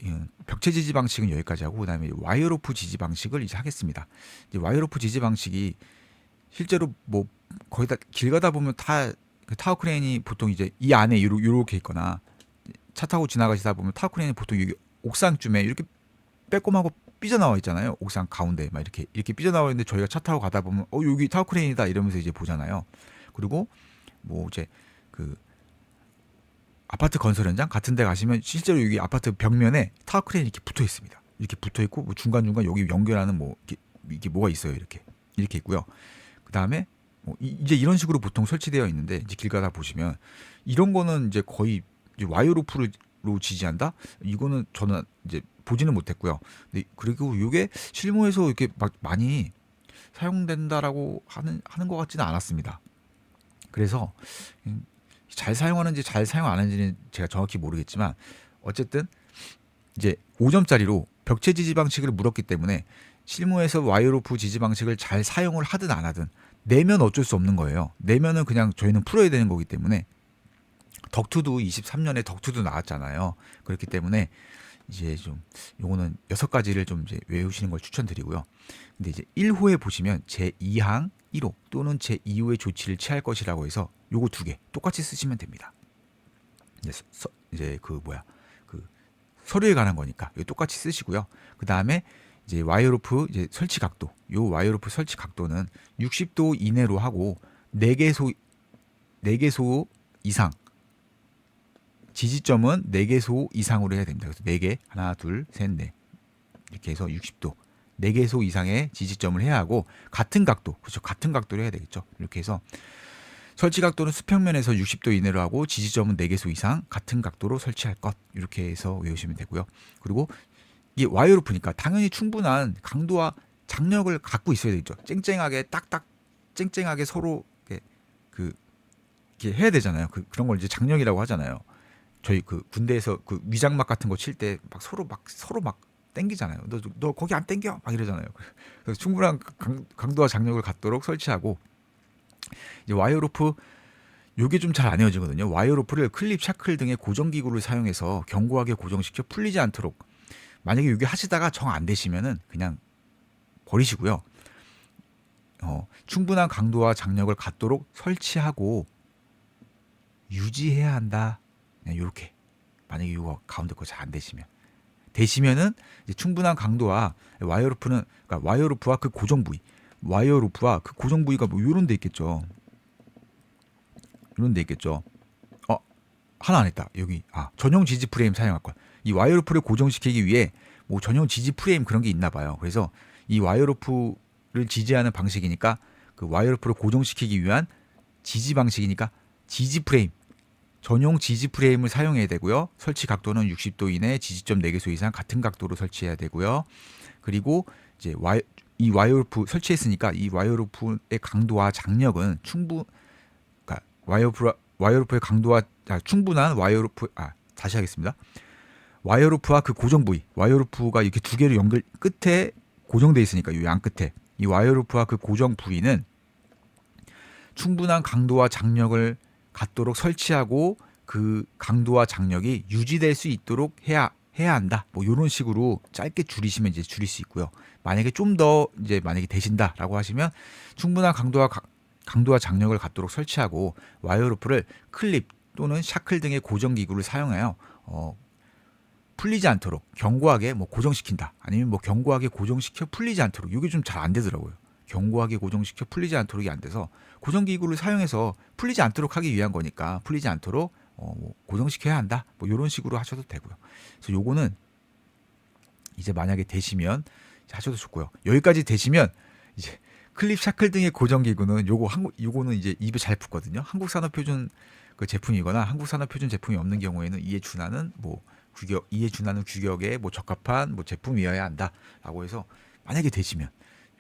벽체 지지 방식은 여기까지 하고 그다음에 와이어로프 지지 방식을 이제 하겠습니다. 이제 와이어로프 지지 방식이 실제로 뭐 거의 다 길 가다 보면 다 그 타워 크레인이 보통 이제 이 안에 요렇게 있거나 차 타고 지나가시다 보면 타워 크레인이 보통 여기 옥상쯤에 이렇게 빼꼼하고 삐져나와 있잖아요. 옥상 가운데 막 이렇게 삐져나와 있는데 저희가 차 타고 가다 보면 여기 타워 크레인이다 이러면서 이제 보잖아요. 그리고 뭐 이제 그 아파트 건설 현장 같은 데 가시면 실제로 여기 아파트 벽면에 타워 크레인이 이렇게 붙어 있습니다. 이렇게 붙어 있고 뭐 중간중간 여기 연결하는 뭐 이게 뭐가 있어요. 이렇게 있고요. 그다음에 뭐 이제 이런 식으로 보통 설치되어 있는데 이제 길 가다 보시면 이런 거는 이제 거의 이제 와이어로프로 지지한다? 이거는 저는 이제 보지는 못했고요. 근데 그리고 이게 실무에서 이렇게 막 많이 사용된다라고 하는 것 같지는 않았습니다. 그래서 잘 사용하는지 잘 사용 안 하는지는 제가 정확히 모르겠지만 어쨌든 이제 5점짜리로 벽체 지지 방식을 물었기 때문에 실무에서 와이어로프 지지 방식을 잘 사용을 하든 안 하든 내면 어쩔 수 없는 거예요. 내면은 그냥 저희는 풀어야 되는 거기 때문에 덕투도 23년에 덕투도 나왔잖아요. 그렇기 때문에 이제 좀 요거는 6가지를 좀 이제 외우시는 걸 추천드리고요. 근데 이제 1호에 보시면 제2항 1호 또는 제2호의 조치를 취할 것이라고 해서 요거 2개 똑같이 쓰시면 됩니다. 이제 그 서류에 관한 거니까 이거 똑같이 쓰시고요. 그 다음에 이제 와이어로프 이제 설치 각도, 요 와이어로프 설치 각도는 60도 이내로 하고 4개소 이상, 지지점은 4개소 이상으로 해야 됩니다. 그래서 4개, 하나, 둘, 셋, 넷 이렇게 해서 60도 4개소 이상의 지지점을 해야 하고 같은 각도, 그렇죠? 같은 각도로 해야 되겠죠. 이렇게 해서 설치 각도는 수평면에서 60도 이내로 하고 지지점은 4개소 이상 같은 각도로 설치할 것, 이렇게 해서 외우시면 되고요. 그리고 이게 와이어로프니까 당연히 충분한 강도와 장력을 갖고 있어야 되죠. 쨍쨍하게 딱딱 쨍쨍하게 서로 이렇게 해야 되잖아요. 그런 걸 이제 장력이라고 하잖아요. 저희 그 군대에서 그 위장막 같은 거 칠 때 막 서로 막 땡기잖아요. 너 거기 안 땡겨 막 이러잖아요. 그래서 충분한 강도와 장력을 갖도록 설치하고 이제 와이어로프 요게 좀 잘 안 헤어지거든요. 와이어 로프를 클립, 샤클 등의 고정 기구를 사용해서 견고하게 고정시켜 풀리지 않도록, 만약에 이게 하시다가 정 안 되시면은 그냥 버리시고요. 충분한 강도와 장력을 갖도록 설치하고 유지해야 한다. 그냥 요렇게. 만약에 이거 가운데 거 잘 안 되시면은 이제 충분한 강도와 와이어 로프는, 그러니까 와이어 로프와 그 고정 부위, 와이어 로프와 그 고정 부위가 뭐 요런 데 있겠죠. 이런 데 있겠죠. 하나 안 했다. 여기 전용 지지 프레임 사용할 것. 이 와이어 로프를 고정시키기 위해 뭐 전용 지지 프레임 그런 게 있나 봐요. 그래서 이 와이어 로프를 지지하는 방식이니까 그 와이어 로프를 고정시키기 위한 지지 방식이니까 지지 프레임, 전용 지지 프레임을 사용해야 되고요. 설치 각도는 60도 이내, 지지점 4개소 이상 같은 각도로 설치해야 되고요. 그리고 이제 이 와이어 로프 설치했으니까 이 와이어 로프의 강도와 장력은 그러니까 와이어 로프의 강도와 충분한 와이어 로프, 다시 하겠습니다. 와이어 로프와 그 고정 부위, 와이어 로프가 이렇게 두 개로 연결 끝에 고정돼 있으니까 이 양 끝에 이 와이어 로프와 그 고정 부위는 충분한 강도와 장력을 갖도록 설치하고 그 강도와 장력이 유지될 수 있도록 해야 한다. 뭐 이런 식으로 짧게 줄이시면 이제 줄일 수 있고요. 만약에 좀 더 이제 만약에 되신다라고 하시면 충분한 강도와 장력을 갖도록 설치하고 와이어 로프를 클립 또는 샤클 등의 고정 기구를 사용하여 풀리지 않도록 견고하게 뭐 고정시킨다. 아니면 뭐 견고하게 고정시켜 풀리지 않도록. 이게 좀 잘 안 되더라고요. 견고하게 고정시켜 풀리지 않도록이 안 돼서 고정 기구를 사용해서 풀리지 않도록 하기 위한 거니까 풀리지 않도록 뭐 고정시켜야 한다. 뭐 이런 식으로 하셔도 되고요. 그래서 요거는 이제 만약에 되시면 하셔도 좋고요. 여기까지 되시면 이제 클립, 샤클 등의 고정 기구는 요거는 이제 입에 잘 붙거든요. 한국 산업 표준 그 제품이거나 한국 산업 표준 제품이 없는 경우에는 이에 준하는 규격에 뭐 적합한 뭐 제품이어야 한다라고 해서 만약에 되시면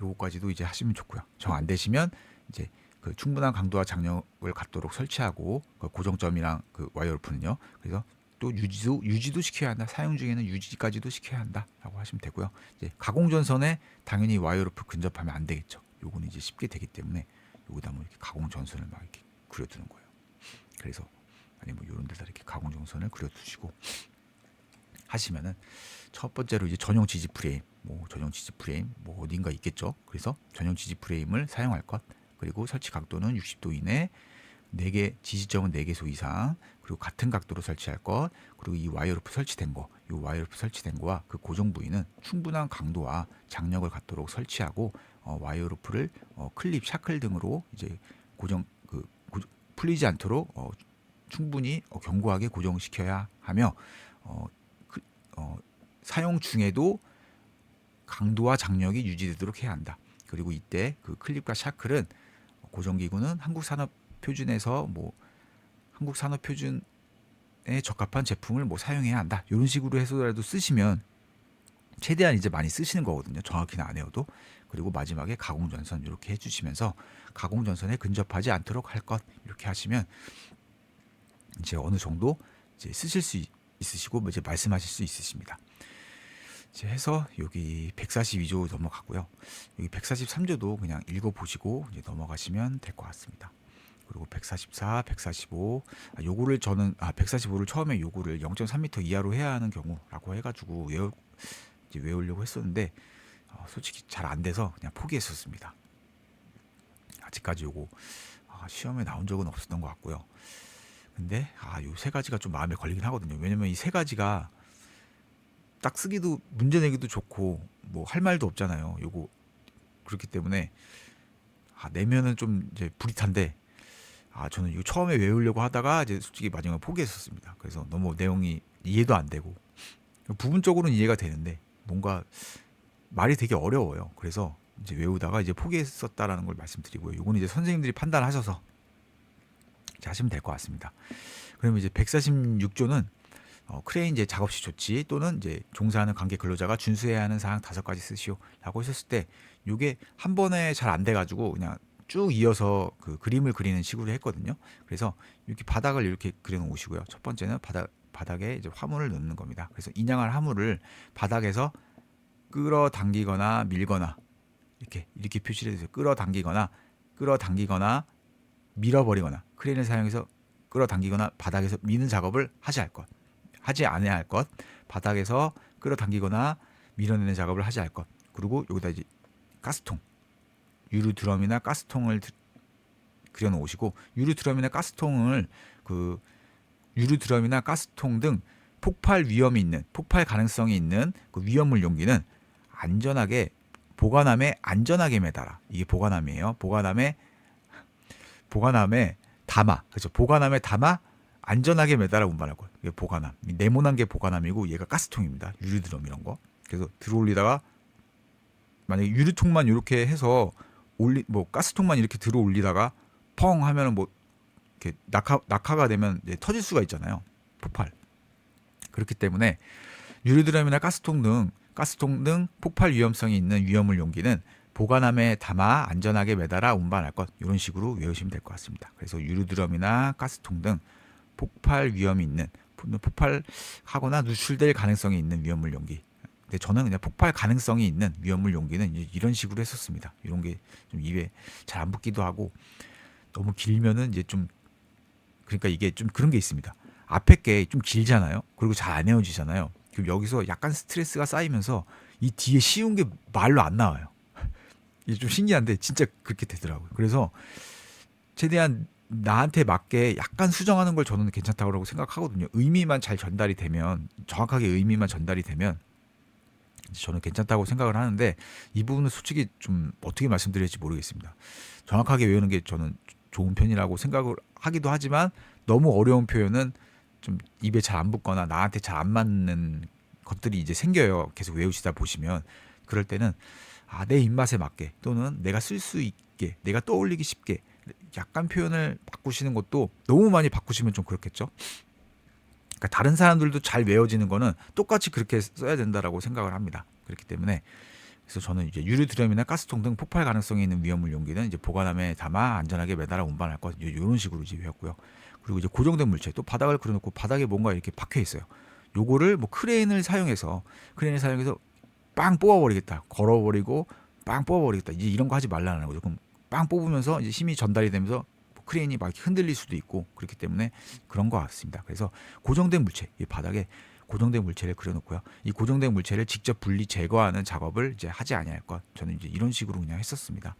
요거까지도 이제 하시면 좋고요. 정 안 되시면 이제 그 충분한 강도와 장력을 갖도록 설치하고 그 고정점이랑 그 와이어 로프는요. 그래서 또 유지도 시켜야 한다. 사용 중에는 유지까지도 시켜야 한다라고 하시면 되고요. 이제 가공 전선에 당연히 와이어 로프 근접하면 안 되겠죠. 요거는 이제 쉽게 되기 때문에 여기다 뭐 이렇게 가공 전선을 막 이렇게 그려두는 거예요. 그래서 아니 뭐 이런 데다 이렇게 가공 전선을 그려두시고 하시면은 첫 번째로 이제 전용 지지 프레임 뭐 어딘가 있겠죠. 그래서 전용 지지 프레임을 사용할 것. 그리고 설치 각도는 60도 이내, 4개 지지점은 4개소 이상, 그리고 같은 각도로 설치할 것. 그리고 이 와이어 로프 설치된 거와 그 고정 부위는 충분한 강도와 장력을 갖도록 설치하고 와이어 로프를 클립, 샤클 등으로 이제 풀리지 않도록 충분히 견고하게 고정시켜야 하며 사용 중에도 강도와 장력이 유지되도록 해야 한다. 그리고 이때 그 클립과 샤클은 고정기구는 한국 산업 표준에서 뭐 한국 산업 표준에 적합한 제품을 뭐 사용해야 한다. 이런 식으로 해서라도 쓰시면 최대한 이제 많이 쓰시는 거거든요. 정확히는 안 해도. 그리고 마지막에 가공 전선 이렇게 해주시면서 가공 전선에 근접하지 않도록 할 것 이렇게 하시면 이제 어느 정도 이제 쓰실 수 있으시고 이제 말씀하실 수 있으십니다. 이제 해서 여기 142조 넘어가고요. 여기 143조도 그냥 읽어보시고 이제 넘어가시면 될 것 같습니다. 그리고 144, 145, 요거를 저는 145를 처음에 요거를 0.3m 이하로 해야 하는 경우라고 해가지고 외우려고 했었는데 솔직히 잘 안 돼서 그냥 포기했었습니다. 아직까지 요거 시험에 나온 적은 없었던 것 같고요. 근데 요 세 가지가 좀 마음에 걸리긴 하거든요. 왜냐면 이 세 가지가 딱 쓰기도 문제 내기도 좋고 뭐 할 말도 없잖아요. 요거 그렇기 때문에 내면은 좀 이제 불이탄데 저는 이거 처음에 외우려고 하다가 이제 솔직히 마지막에 포기했었습니다. 그래서 너무 내용이 이해도 안 되고 부분적으로는 이해가 되는데 뭔가 말이 되게 어려워요. 그래서 이제 외우다가 이제 포기했었다라는 걸 말씀드리고요. 요거는 이제 선생님들이 판단하셔서 하시면 될 것 같습니다. 그러면 이제 146조는 크레인 이제 작업 시 조치 또는 이제 종사하는 관계 근로자가 준수해야 하는 사항 5가지 쓰시오라고 하셨을 때 요게 한 번에 잘 안 돼가지고 그냥 쭉 이어서 그 그림을 그리는 식으로 했거든요. 그래서 이렇게 바닥을 이렇게 그려놓으시고요. 첫 번째는 바닥에 이제 화물을 넣는 겁니다. 그래서 인양할 화물을 바닥에서 끌어당기거나 밀거나 이렇게 표시를 해주세요. 끌어당기거나 밀어버리거나 크레인을 사용해서 끌어당기거나 바닥에서 미는 작업을 하지 않아야 할 것, 바닥에서 끌어당기거나 밀어내는 작업을 하지 않을 것. 그리고 여기다 이제 가스통, 유리 드럼이나 가스통을 그려 놓으시고, 유리 드럼이나 가스통 등 폭발 위험이 있는, 폭발 가능성이 있는 그 위험물 용기는 안전하게 보관함에 안전하게 매달아. 이게 보관함이에요. 보관함에 담아. 그렇죠. 보관함에 담아 안전하게 매달아 운반할 것. 이게 보관함. 네모난 게 보관함이고 얘가 가스통입니다. 유리 드럼 이런 거. 그래서 들어올리다가 만약에 유리통만 이렇게 해서 가스통만 이렇게 들어 올리다가 펑 하면은 뭐 이렇게 낙하가 되면 이제 터질 수가 있잖아요. 폭발. 그렇기 때문에 유리드럼이나 가스통 등 폭발 위험성이 있는 위험물 용기는 보관함에 담아 안전하게 매달아 운반할 것. 이런 식으로 외우시면 될 것 같습니다. 그래서 유리드럼이나 가스통 등 폭발 위험이 있는, 폭발하거나 누출될 가능성이 있는 위험물 용기. 근데 저는 그냥 폭발 가능성이 있는 위험물 용기는 이런 식으로 했었습니다. 이런 게 좀 입에 잘 안 붙기도 하고, 너무 길면은 이제 좀, 그러니까 이게 좀 그런 게 있습니다. 앞에 게 좀 길잖아요. 그리고 잘 안 헤어지잖아요. 그럼 여기서 약간 스트레스가 쌓이면서 이 뒤에 쉬운 게 말로 안 나와요. 이게 좀 신기한데 진짜 그렇게 되더라고요. 그래서 최대한 나한테 맞게 약간 수정하는 걸 저는 괜찮다고 생각하거든요. 정확하게 의미만 전달이 되면 저는 괜찮다고 생각을 하는데, 이 부분은 솔직히 좀 어떻게 말씀드릴지 모르겠습니다. 정확하게 외우는 게 저는 좋은 편이라고 생각을 하기도 하지만, 너무 어려운 표현은 좀 입에 잘 안 붙거나 나한테 잘 안 맞는 것들이 이제 생겨요. 계속 외우시다 보시면. 그럴 때는 내 입맛에 맞게, 또는 내가 쓸 수 있게, 내가 떠올리기 쉽게 약간 표현을 바꾸시는 것도, 너무 많이 바꾸시면 좀 그렇겠죠. 그러니까 다른 사람들도 잘 외워지는 거는 똑같이 그렇게 써야 된다라고 생각을 합니다. 그렇기 때문에, 그래서 저는 이제 유리 드럼이나 가스통 등 폭발 가능성이 있는 위험물 용기는 이제 보관함에 담아 안전하게 매달아 운반할 것, 이런 식으로 이제 외웠고요. 그리고 이제 고정된 물체, 또 바닥을 그려놓고 바닥에 뭔가 이렇게 박혀 있어요. 요거를 뭐 크레인을 사용해서 빵 뽑아버리겠다, 걸어버리고 빵 뽑아버리겠다, 이제 이런 거 하지 말라는 거죠. 그럼 빵 뽑으면서 이제 힘이 전달이 되면서 크레인이 막 흔들릴 수도 있고, 그렇기 때문에 그런 것 같습니다. 그래서 고정된 물체, 이 바닥에 고정된 물체를 그려놓고요. 이 고정된 물체를 직접 분리 제거하는 작업을 이제 하지 아니할 것. 저는 이제 이런 식으로 그냥 했었습니다.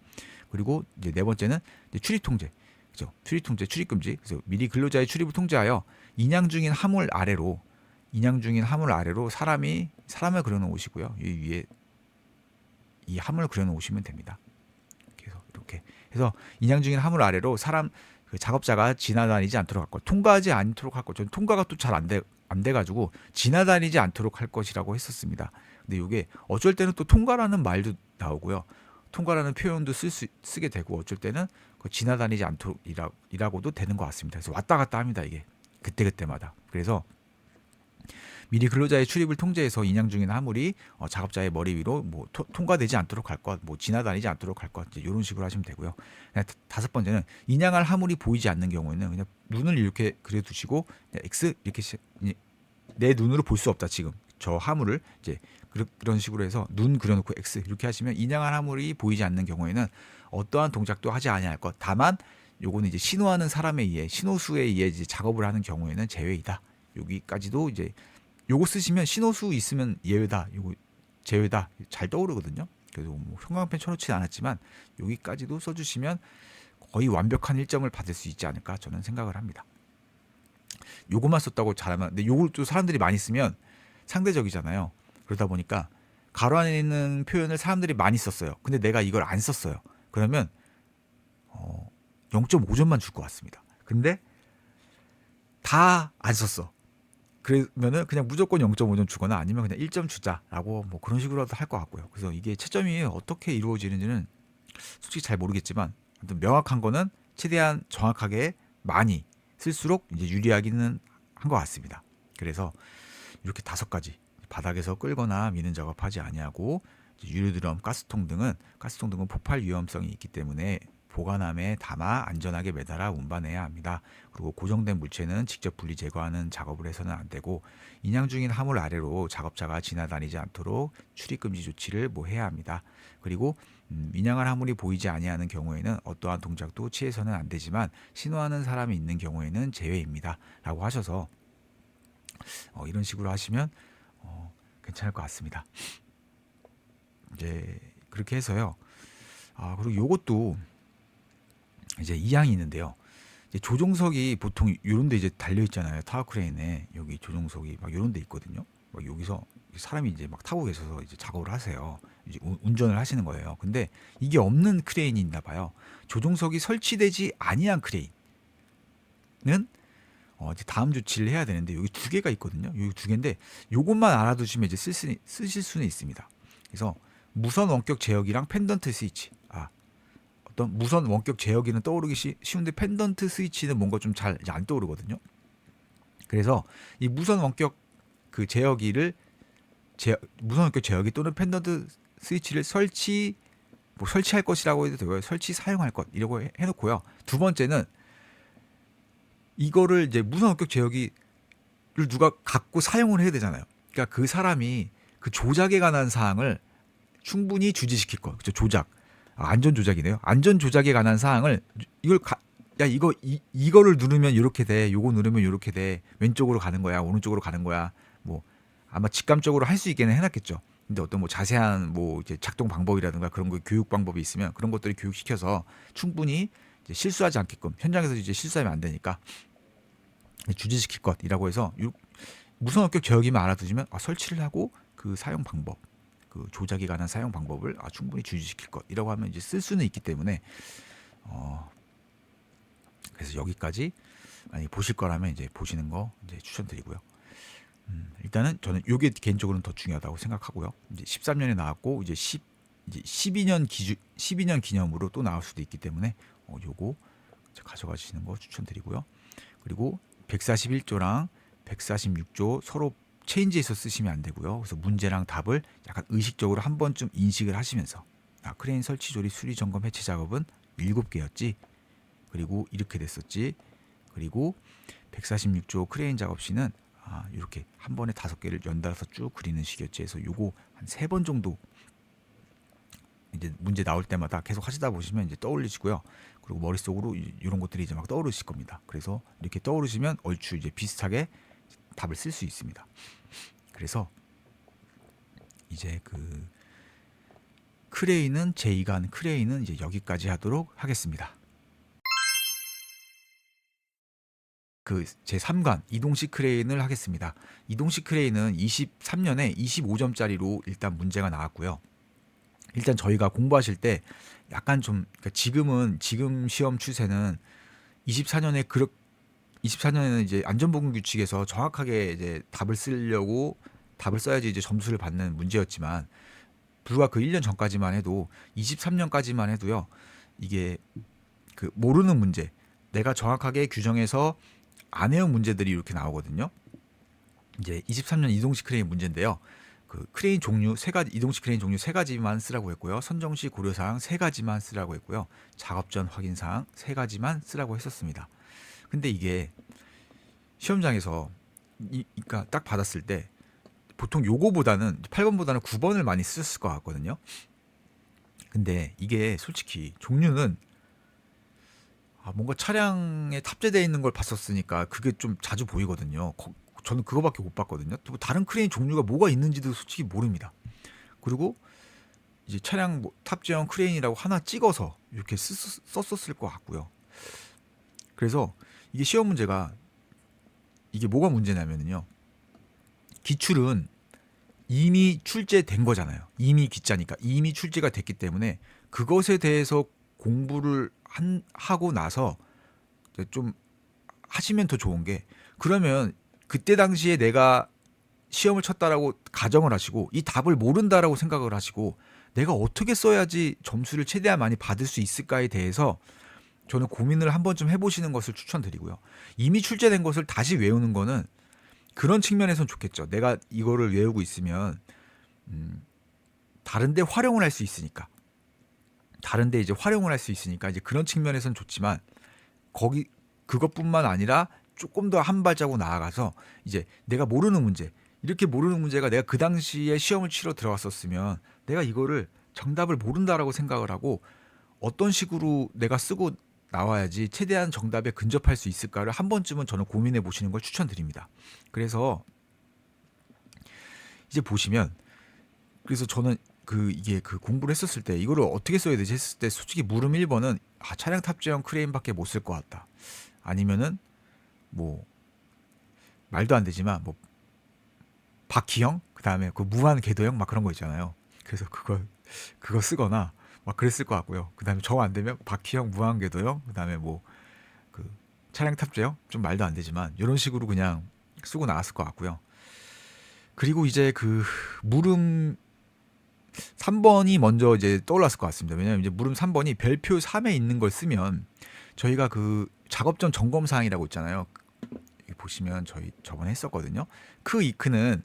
그리고 이제 네 번째는 이제 출입 통제. 그죠? 출입 통제, 출입 금지. 그래서 미리 근로자의 출입을 통제하여 인양 중인 화물 아래로 사람을 그려놓으시고요. 이 위에 이 화물을 그려놓으시면 됩니다. 그래서 이렇게 해서 인양 중인 화물 아래로 그 작업자가 지나다니지 않도록 할 것, 통과하지 않도록 할 것. 저는 통과가 또 잘 안 돼가지고 지나다니지 않도록 할 것이라고 했었습니다. 근데 이게 어쩔 때는 또 통과라는 말도 나오고요, 통과라는 표현도 쓰게 되고, 어쩔 때는 그 지나다니지 않도록이라고도 되는 것 같습니다. 그래서 왔다 갔다 합니다. 이게 그때마다. 그래서 미리 근로자의 출입을 통제해서 인양 중인 화물이 작업자의 머리 위로 통과되지 않도록 할 것, 지나다니지 않도록 할 것, 이런 식으로 하시면 되고요. 다섯 번째는 인양할 화물이 보이지 않는 경우에는 그냥 눈을 이렇게 그려두시고, X 이렇게 내 눈으로 볼 수 없다, 지금 저 화물을 이제 그런 식으로 해서 눈 그려놓고 X 이렇게 하시면, 인양할 화물이 보이지 않는 경우에는 어떠한 동작도 하지 아니할 것. 다만 요거는 이제 신호하는 사람에 의해, 신호수에 의해 이제 작업을 하는 경우에는 제외이다. 여기까지도 이제 요거 쓰시면 신호수 있으면 예외다, 요거 제외다 잘 떠오르거든요. 그래서 형광펜 쳐놓지 않았지만 여기까지도 써주시면 거의 완벽한 1점을 받을 수 있지 않을까 저는 생각을 합니다. 요거만 썼다고 잘하면, 근데 요걸 또 사람들이 많이 쓰면 상대적이잖아요. 그러다 보니까 가로 안에 있는 표현을 사람들이 많이 썼어요. 근데 내가 이걸 안 썼어요. 그러면 0.5점만 줄 것 같습니다. 근데 다 안 썼어. 그러면은 그냥 무조건 0.5점 주거나 아니면 그냥 1점 주자라고 그런 식으로도 할 것 같고요. 그래서 이게 채점이 어떻게 이루어지는지는 솔직히 잘 모르겠지만, 아무튼 명확한 거는 최대한 정확하게 많이 쓸수록 이제 유리하기는 한 것 같습니다. 그래서 이렇게 5가지, 바닥에서 끌거나 미는 작업하지 아니하고, 유리드럼, 가스통 등은 폭발 위험성이 있기 때문에 보관함에 담아 안전하게 매달아 운반해야 합니다. 그리고 고정된 물체는 직접 분리 제거하는 작업을 해서는 안 되고, 인양 중인 화물 아래로 작업자가 지나다니지 않도록 출입 금지 조치를 해야 합니다. 그리고 인양할 화물이 보이지 아니하는 경우에는 어떠한 동작도 취해서는 안 되지만 신호하는 사람이 있는 경우에는 제외입니다라고 하셔서 이런 식으로 하시면 괜찮을 것 같습니다. 이제 그렇게 해서요. 그리고 요것도 이제 이양이 있는데요. 이제 조종석이 보통 요런 데 이제 달려 있잖아요. 타워 크레인에 여기 조종석이 막 요런 데 있거든요. 막 여기서 사람이 이제 막 타고 계셔서 이제 작업을 하세요. 이제 운전을 하시는 거예요. 근데 이게 없는 크레인이 있나 봐요. 조종석이 설치되지 아니한 크레인은 이제 다음 조치를 해야 되는데 여기 두 개가 있거든요. 여기 두 개인데 요것만 알아두시면 이제 쓰실 수는 있습니다. 그래서 무선 원격 제어기랑 펜던트 스위치. 어떤 무선 원격 제어기는 떠오르기 쉬운데 펜던트 스위치는 뭔가 좀 잘 안 떠오르거든요. 그래서 이 무선 원격 그 제어기를 무선 원격 제어기 또는 펜던트 스위치를 설치할 것이라고 해도 되고요. 설치 사용할 것 이라고 해놓고요. 두 번째는 이거를 이제 무선 원격 제어기를 누가 갖고 사용을 해야 되잖아요. 그러니까 그 사람이 그 조작에 관한 사항을 충분히 주지시킬 것. 그렇죠? 조작. 안전 조작이네요. 안전 조작에 관한 사항을 이거를 누르면 이렇게 돼. 요거 누르면 이렇게 돼. 왼쪽으로 가는 거야. 오른쪽으로 가는 거야. 뭐 아마 직감적으로 할 수 있게는 해놨겠죠. 근데 어떤 뭐 자세한 뭐 이제 작동 방법이라든가 그런 거 교육 방법이 있으면 그런 것들을 교육시켜서 충분히 이제 실수하지 않게끔 현장에서 이제 실수하면 안 되니까 주지시킬 것이라고 해서 무선 원격 제어기만 알아두시면 설치를 하고 그 사용 방법. 그 조작에 관한 사용 방법을 충분히 주지시킬 것이라고 하면 이제 쓸 수는 있기 때문에 그래서 여기까지 만약 보실 거라면 이제 보시는 거 이제 추천드리고요. 일단은 저는 이게 개인적으로는 더 중요하다고 생각하고요. 이제 13년에 나왔고 이제 12년 기념으로 또 나올 수도 있기 때문에 요거 가져가시는 거 추천드리고요. 그리고 141조랑 146조 서로 체인지해서 쓰시면 안 되고요. 그래서 문제랑 답을 약간 의식적으로 한 번쯤 인식을 하시면서 크레인 설치 조립 수리 점검 해체 작업은 7개였지. 그리고 이렇게 됐었지. 그리고 146조 크레인 작업 시는 이렇게 한 번에 5개를 연달아서 쭉 그리는 식이었지. 해서 요거 한 3번 정도 이제 문제 나올 때마다 계속 하시다 보시면 이제 떠올리시고요. 그리고 머릿속으로 이런 것들이 이제 막 떠오르실 겁니다. 그래서 이렇게 떠오르시면 얼추 이제 비슷하게 답을 쓸 수 있습니다. 그래서 이제 그 크레인은 제2간 크레인은 이제 여기까지 하도록 하겠습니다. 그 제3관 이동식 크레인을 하겠습니다. 이동식 크레인은 23년에 25점짜리로 일단 문제가 나왔고요. 일단 저희가 공부하실 때 약간 좀 그러니까 지금 시험 추세는 24년에는 이제 안전보건 규칙에서 정확하게 이제 답을 써야지 이제 점수를 받는 문제였지만 불과 그 1년 전까지만 해도 23년까지만 해도요. 이게 그 모르는 문제, 내가 정확하게 규정해서 안 해온 문제들이 이렇게 나오거든요. 이제 23년 이동식 크레인 문제인데요. 그 크레인 종류 세 가지, 이동식 크레인 종류 3가지만 쓰라고 했고요. 선정 시 고려 사항 3가지만 쓰라고 했고요. 작업 전 확인 사항 3가지만 쓰라고 했었습니다. 근데 이게 시험장에서 그러니까 딱 받았을 때 보통 요거보다는 8번보다는 9번을 많이 쓰셨을 것 같거든요. 근데 이게 솔직히 종류는 뭔가 차량에 탑재되어 있는 걸 봤었으니까 그게 좀 자주 보이거든요. 저는 그거밖에 못 봤거든요. 또 다른 크레인 종류가 뭐가 있는지도 솔직히 모릅니다. 그리고 이제 차량 탑재형 크레인이라고 하나 찍어서 이렇게 썼었을 것 같고요. 그래서 이게 시험 문제가 이게 뭐가 문제냐면요. 기출은 이미 출제된 거잖아요. 이미 기자니까 이미 출제가 됐기 때문에 그것에 대해서 공부를 하고 나서 좀 하시면 더 좋은 게 그러면 그때 당시에 내가 시험을 쳤다라고 가정을 하시고 이 답을 모른다라고 생각을 하시고 내가 어떻게 써야지 점수를 최대한 많이 받을 수 있을까에 대해서 저는 고민을 한 번쯤 해보시는 것을 추천드리고요. 이미 출제된 것을 다시 외우는 거는 그런 측면에선 좋겠죠. 내가 이거를 외우고 있으면 다른데 활용을 할 수 있으니까. 다른데 이제 활용을 할 수 있으니까 이제 그런 측면에선 좋지만 그것뿐만 아니라 조금 더 한 발자국 나아가서 이제 내가 모르는 문제 이렇게 모르는 문제가 내가 그 당시에 시험을 치러 들어갔었으면 내가 이거를 정답을 모른다라고 생각을 하고 어떤 식으로 내가 쓰고 나와야지 최대한 정답에 근접할 수 있을까를 한 번쯤은 저는 고민해 보시는 걸 추천드립니다. 그래서 이제 보시면 그래서 저는 이게 공부를 했었을 때 이거를 어떻게 써야 되지 했을 때 솔직히 물음 1번은 차량 탑재형 크레인밖에 못 쓸 것 같다. 아니면은 뭐 말도 안 되지만 뭐 바퀴형 그다음에 그 무한 궤도형 막 그런 거 있잖아요. 그래서 그거 쓰거나 막 그랬을 것 같고요. 그다음에 정 안 되면 바퀴형 무한 궤도형 그다음에 뭐 그 차량 탑재형 좀 말도 안 되지만 이런 식으로 그냥 쓰고 나왔을 것 같고요. 그리고 이제 물음 3번이 먼저 이제 떠올랐을 것 같습니다. 왜냐하면 이제 물음 3번이 별표 3에 있는 걸 쓰면 저희가 작업 전 점검 사항이라고 있잖아요. 여기 보시면 저희 저번에 했었거든요. 이크는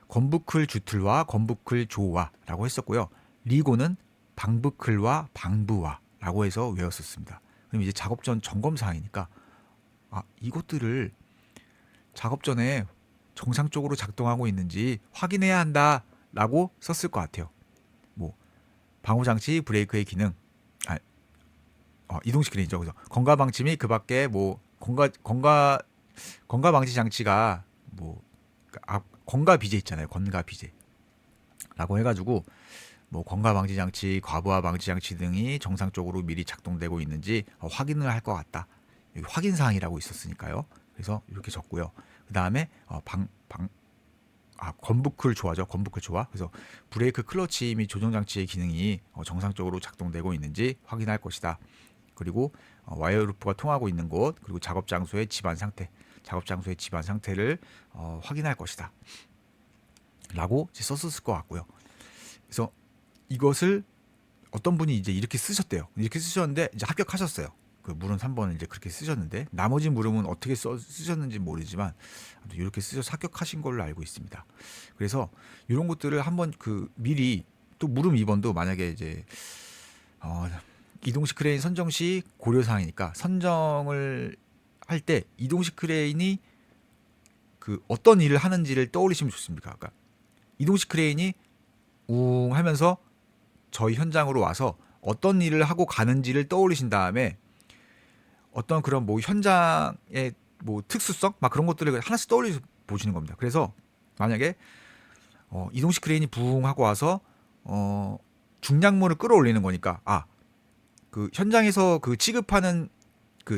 건부클 주틀와 건부클 조와라고 했었고요. 리고는 방부클과 방부와라고 해서 외웠었습니다. 그럼 이제 작업 전 점검 사항이니까 이것들을 작업 전에 정상적으로 작동하고 있는지 확인해야 한다라고 썼을 것 같아요. 뭐 방호 장치, 브레이크의 기능, 이동식 크레인이죠. 그래서 건가 방치 및 그밖에 뭐 건가 방지 장치가 뭐 건가 비제 있잖아요. 건가 비제라고 해가지고 뭐 건가 방지 장치, 과부하 방지 장치 등이 정상적으로 미리 작동되고 있는지 확인을 할 것 같다. 여기 확인 사항이라고 있었으니까요. 그래서 이렇게 적고요. 그 다음에 건부클 조화죠. 건부클 조화. 그래서 브레이크 클러치 및 조정 장치의 기능이 정상적으로 작동되고 있는지 확인할 것이다. 그리고 와이어 루프가 통하고 있는 곳, 그리고 작업 장소의 집안 상태를 확인할 것이다. 라고 썼었을 것 같고요. 그래서 이것을 어떤 분이 이제 이렇게 쓰셨대요. 이렇게 쓰셨는데 이제 합격하셨어요. 물음 3번을 이제 그렇게 쓰셨는데 나머지 물음은 어떻게 쓰셨는지 모르지만 이렇게 쓰셔서 합격하신 걸로 알고 있습니다. 그래서 이런 것들을 한번 미리 또 물음 2번도 만약에 이제 이동식 크레인 선정 시 고려 사항이니까 선정을 할 때 이동식 크레인이 어떤 일을 하는지를 떠올리시면 좋습니다. 그러니까 이동식 크레인이 웅 하면서 저희 현장으로 와서 어떤 일을 하고 가는지를 떠올리신 다음에 어떤 그런 뭐 현장의 뭐 특수성 막 그런 것들을 하나씩 떠올려 보시는 겁니다. 그래서 만약에 이동식 크레인이 붕 하고 와서 중량물을 끌어올리는 거니까 현장에서 취급하는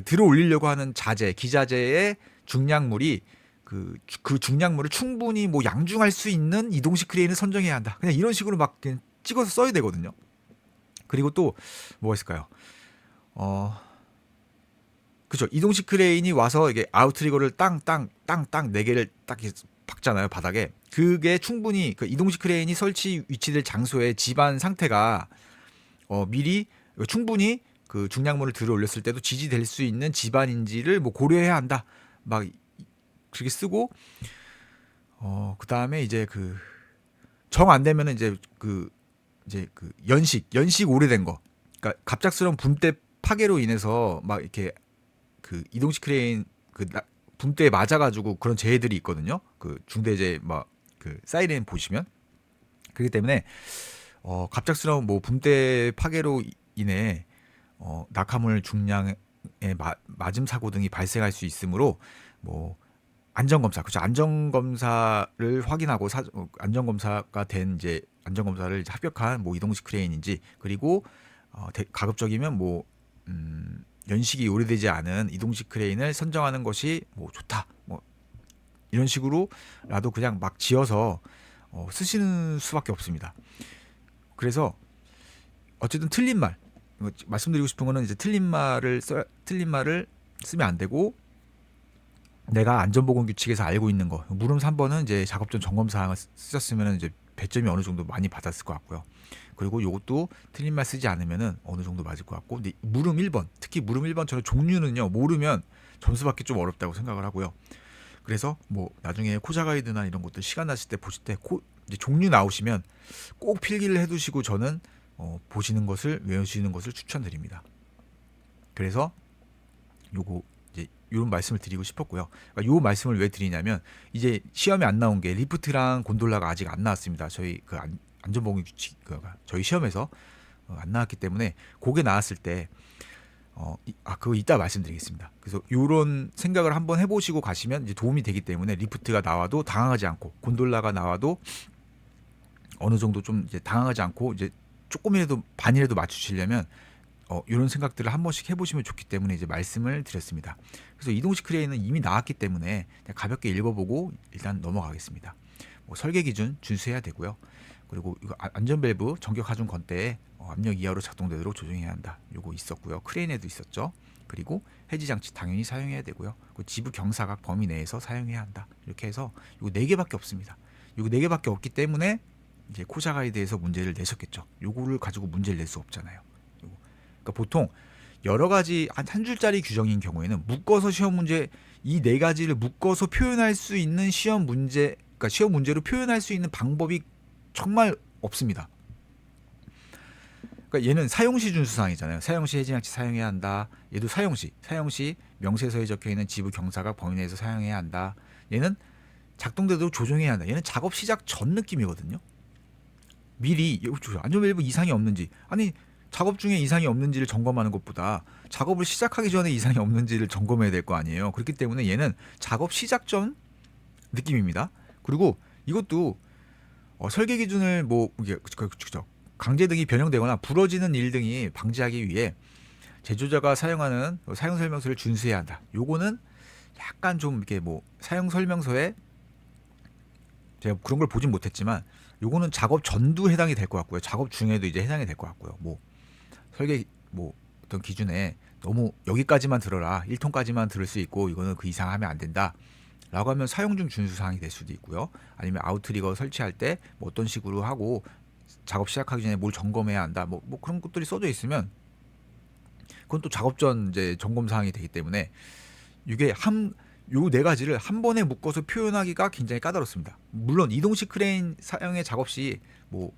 들어 올리려고 하는 기자재의 중량물이 그 중량물을 충분히 뭐 양중할 수 있는 이동식 크레인을 선정해야 한다. 그냥 이런 식으로 막 그냥 찍어서 써야 되거든요. 그리고 또 뭐가 있을까요? 그죠. 이동식 크레인이 와서 이게 아웃트리거를 땅땅 4개를 딱 박잖아요, 바닥에. 그게 충분히 이동식 크레인이 설치 위치될 장소의 집안 상태가 미리 충분히 중량물을 들어 올렸을 때도 지지될 수 있는 집안인지를 뭐 고려해야 한다. 막 그렇게 쓰고 그다음에 이제 정 안 되면은 이제 연식 오래된 거. 그러니까 갑작스러운 붐대 파괴로 인해서 막 이렇게 이동식 크레인 붐대에 맞아가지고 그런 재해들이 있거든요. 중대재해 사이렌 보시면. 그렇기 때문에 갑작스러운 뭐 붐대 파괴로 인해 낙하물 중량의 맞음 사고 등이 발생할 수 있으므로 뭐 안전검사, 그렇죠. 안전검사를 확인하고 안전검사가 된 이제 안전검사를 합격한 뭐 이동식 크레인인지, 그리고 가급적이면 뭐 연식이 오래되지 않은 이동식 크레인을 선정하는 것이 뭐 좋다. 뭐 이런 식으로라도 그냥 막 지어서 쓰시는 수밖에 없습니다. 그래서 어쨌든 틀린 말, 말씀드리고 싶은 거는 이제 틀린 말을 쓰면 안 되고, 내가 안전보건 규칙에서 알고 있는 거, 물음 3번은 이제 작업 전 점검 사항을 쓰셨으면 이제 배점이 어느 정도 많이 받았을 것 같고요. 그리고 이것도 틀린 말 쓰지 않으면은 어느 정도 맞을 것 같고, 근데 물음 1번, 특히 물음 1번 저는 종류는요, 모르면 점수 받기 좀 어렵다고 생각을 하고요. 그래서 뭐 나중에 코자 가이드나 이런 것들 시간 나실 때 보실 때 이제 종류 나오시면 꼭 필기를 해두시고 저는 보시는 것을 외우시는 것을 추천드립니다. 그래서 요거 이제 이런 말씀을 드리고 싶었고요. 그러니까 요 말씀을 왜 드리냐면 이제 시험에 안 나온 게 리프트랑 곤돌라가 아직 안 나왔습니다. 저희 안전보건 규칙가 저희 시험에서 안 나왔기 때문에 그게 나왔을 때 그거 이따 말씀드리겠습니다. 그래서 이런 생각을 한번 해보시고 가시면 이제 도움이 되기 때문에 리프트가 나와도 당황하지 않고 곤돌라가 나와도 어느 정도 좀 이제 당황하지 않고 이제 조금이라도 반이라도 맞추시려면 이런 생각들을 한 번씩 해보시면 좋기 때문에 이제 말씀을 드렸습니다. 그래서 이동식 크레인은 이미 나왔기 때문에 그냥 가볍게 읽어보고 일단 넘어가겠습니다. 뭐 설계 기준 준수해야 되고요. 그리고 이거 안전 밸브 전격 하중 건대에 압력 이하로 작동되도록 조정해야 한다. 요거 있었고요. 크레인에도 있었죠. 그리고 해지 장치 당연히 사용해야 되고요. 지부 경사각 범위 내에서 사용해야 한다. 이렇게 해서 요거 4개밖에 없습니다. 요거 4개밖에 없기 때문에 이제 코자 가이드에서 문제를 내셨겠죠. 요거를 가지고 문제를 낼 수 없잖아요. 그러니까 보통 여러 가지 한 줄짜리 규정인 경우에는 묶어서 시험 문제 이 4가지를 묶어서 표현할 수 있는 시험 문제, 그러니까 시험 문제로 표현할 수 있는 방법이 정말 없습니다. 그러니까 얘는 사용시 준수사항이잖아요. 사용시 해지장치 사용해야 한다. 얘도 사용시 명세서에 적혀있는 지부 경사각 범위 내에서 사용해야 한다. 얘는 작동되도록 조정해야 한다. 얘는 작업 시작 전 느낌이거든요. 미리 안전밸브 이상이 없는지, 아니 작업 중에 이상이 없는지를 점검하는 것보다 작업을 시작하기 전에 이상이 없는지를 점검해야 될 거 아니에요. 그렇기 때문에 얘는 작업 시작 전 느낌입니다. 그리고 이것도 설계 기준을 뭐 이게 강제 등이 변형되거나 부러지는 일 등이 방지하기 위해 제조자가 사용하는 사용 설명서를 준수해야 한다. 요거는 약간 좀 이렇게 뭐 사용 설명서에 제가 그런 걸 보진 못했지만 요거는 작업 전도 해당이 될 것 같고요. 작업 중에도 이제 해당이 될 것 같고요. 뭐 설계 뭐 어떤 기준에 너무 여기까지만 들어라 1톤까지만 들을 수 있고 이거는 그 이상 하면 안 된다 라고 하면 사용 중 준수 사항이 될 수도 있고요. 아니면 아웃트리거 설치할 때 뭐 어떤 식으로 하고 작업 시작하기 전에 뭘 점검해야 한다 뭐 그런 것들이 써져 있으면 그건 또 작업 전 이제 점검 사항이 되기 때문에 이게 요 4가지를 한 번에 묶어서 표현하기가 굉장히 까다롭습니다. 물론 이동식 크레인 사용의 작업 시 뭐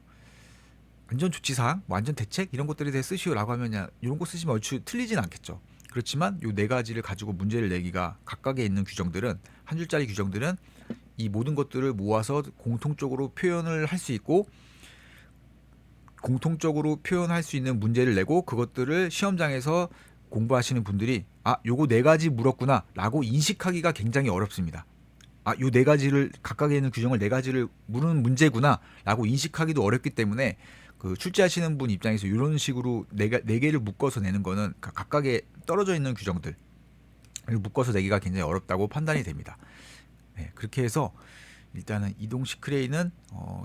안전 조치 사항, 뭐 안전 대책 이런 것들에 대해 쓰시오라고 하면 이런 거 쓰시면 얼추 틀리진 않겠죠. 그렇지만 요 4가지를 가지고 문제를 내기가 각각에 있는 규정들은 한 줄짜리 규정들은 이 모든 것들을 모아서 공통적으로 표현을 할 수 있고 공통적으로 표현할 수 있는 문제를 내고 그것들을 시험장에서 공부하시는 분들이 요거 4가지 물었구나 라고 인식하기가 굉장히 어렵습니다. 요 4가지를 각각에 있는 규정을 4가지를 물은 문제구나 라고 인식하기도 어렵기 때문에 그 출제하시는 분 입장에서 이런 식으로 4개를 묶어서 내는 거는 각각에 떨어져 있는 규정들 묶어서 내기가 굉장히 어렵다고 판단이 됩니다. 네, 그렇게 해서 일단은 이동식 크레인은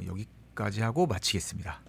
여기까지 하고 마치겠습니다.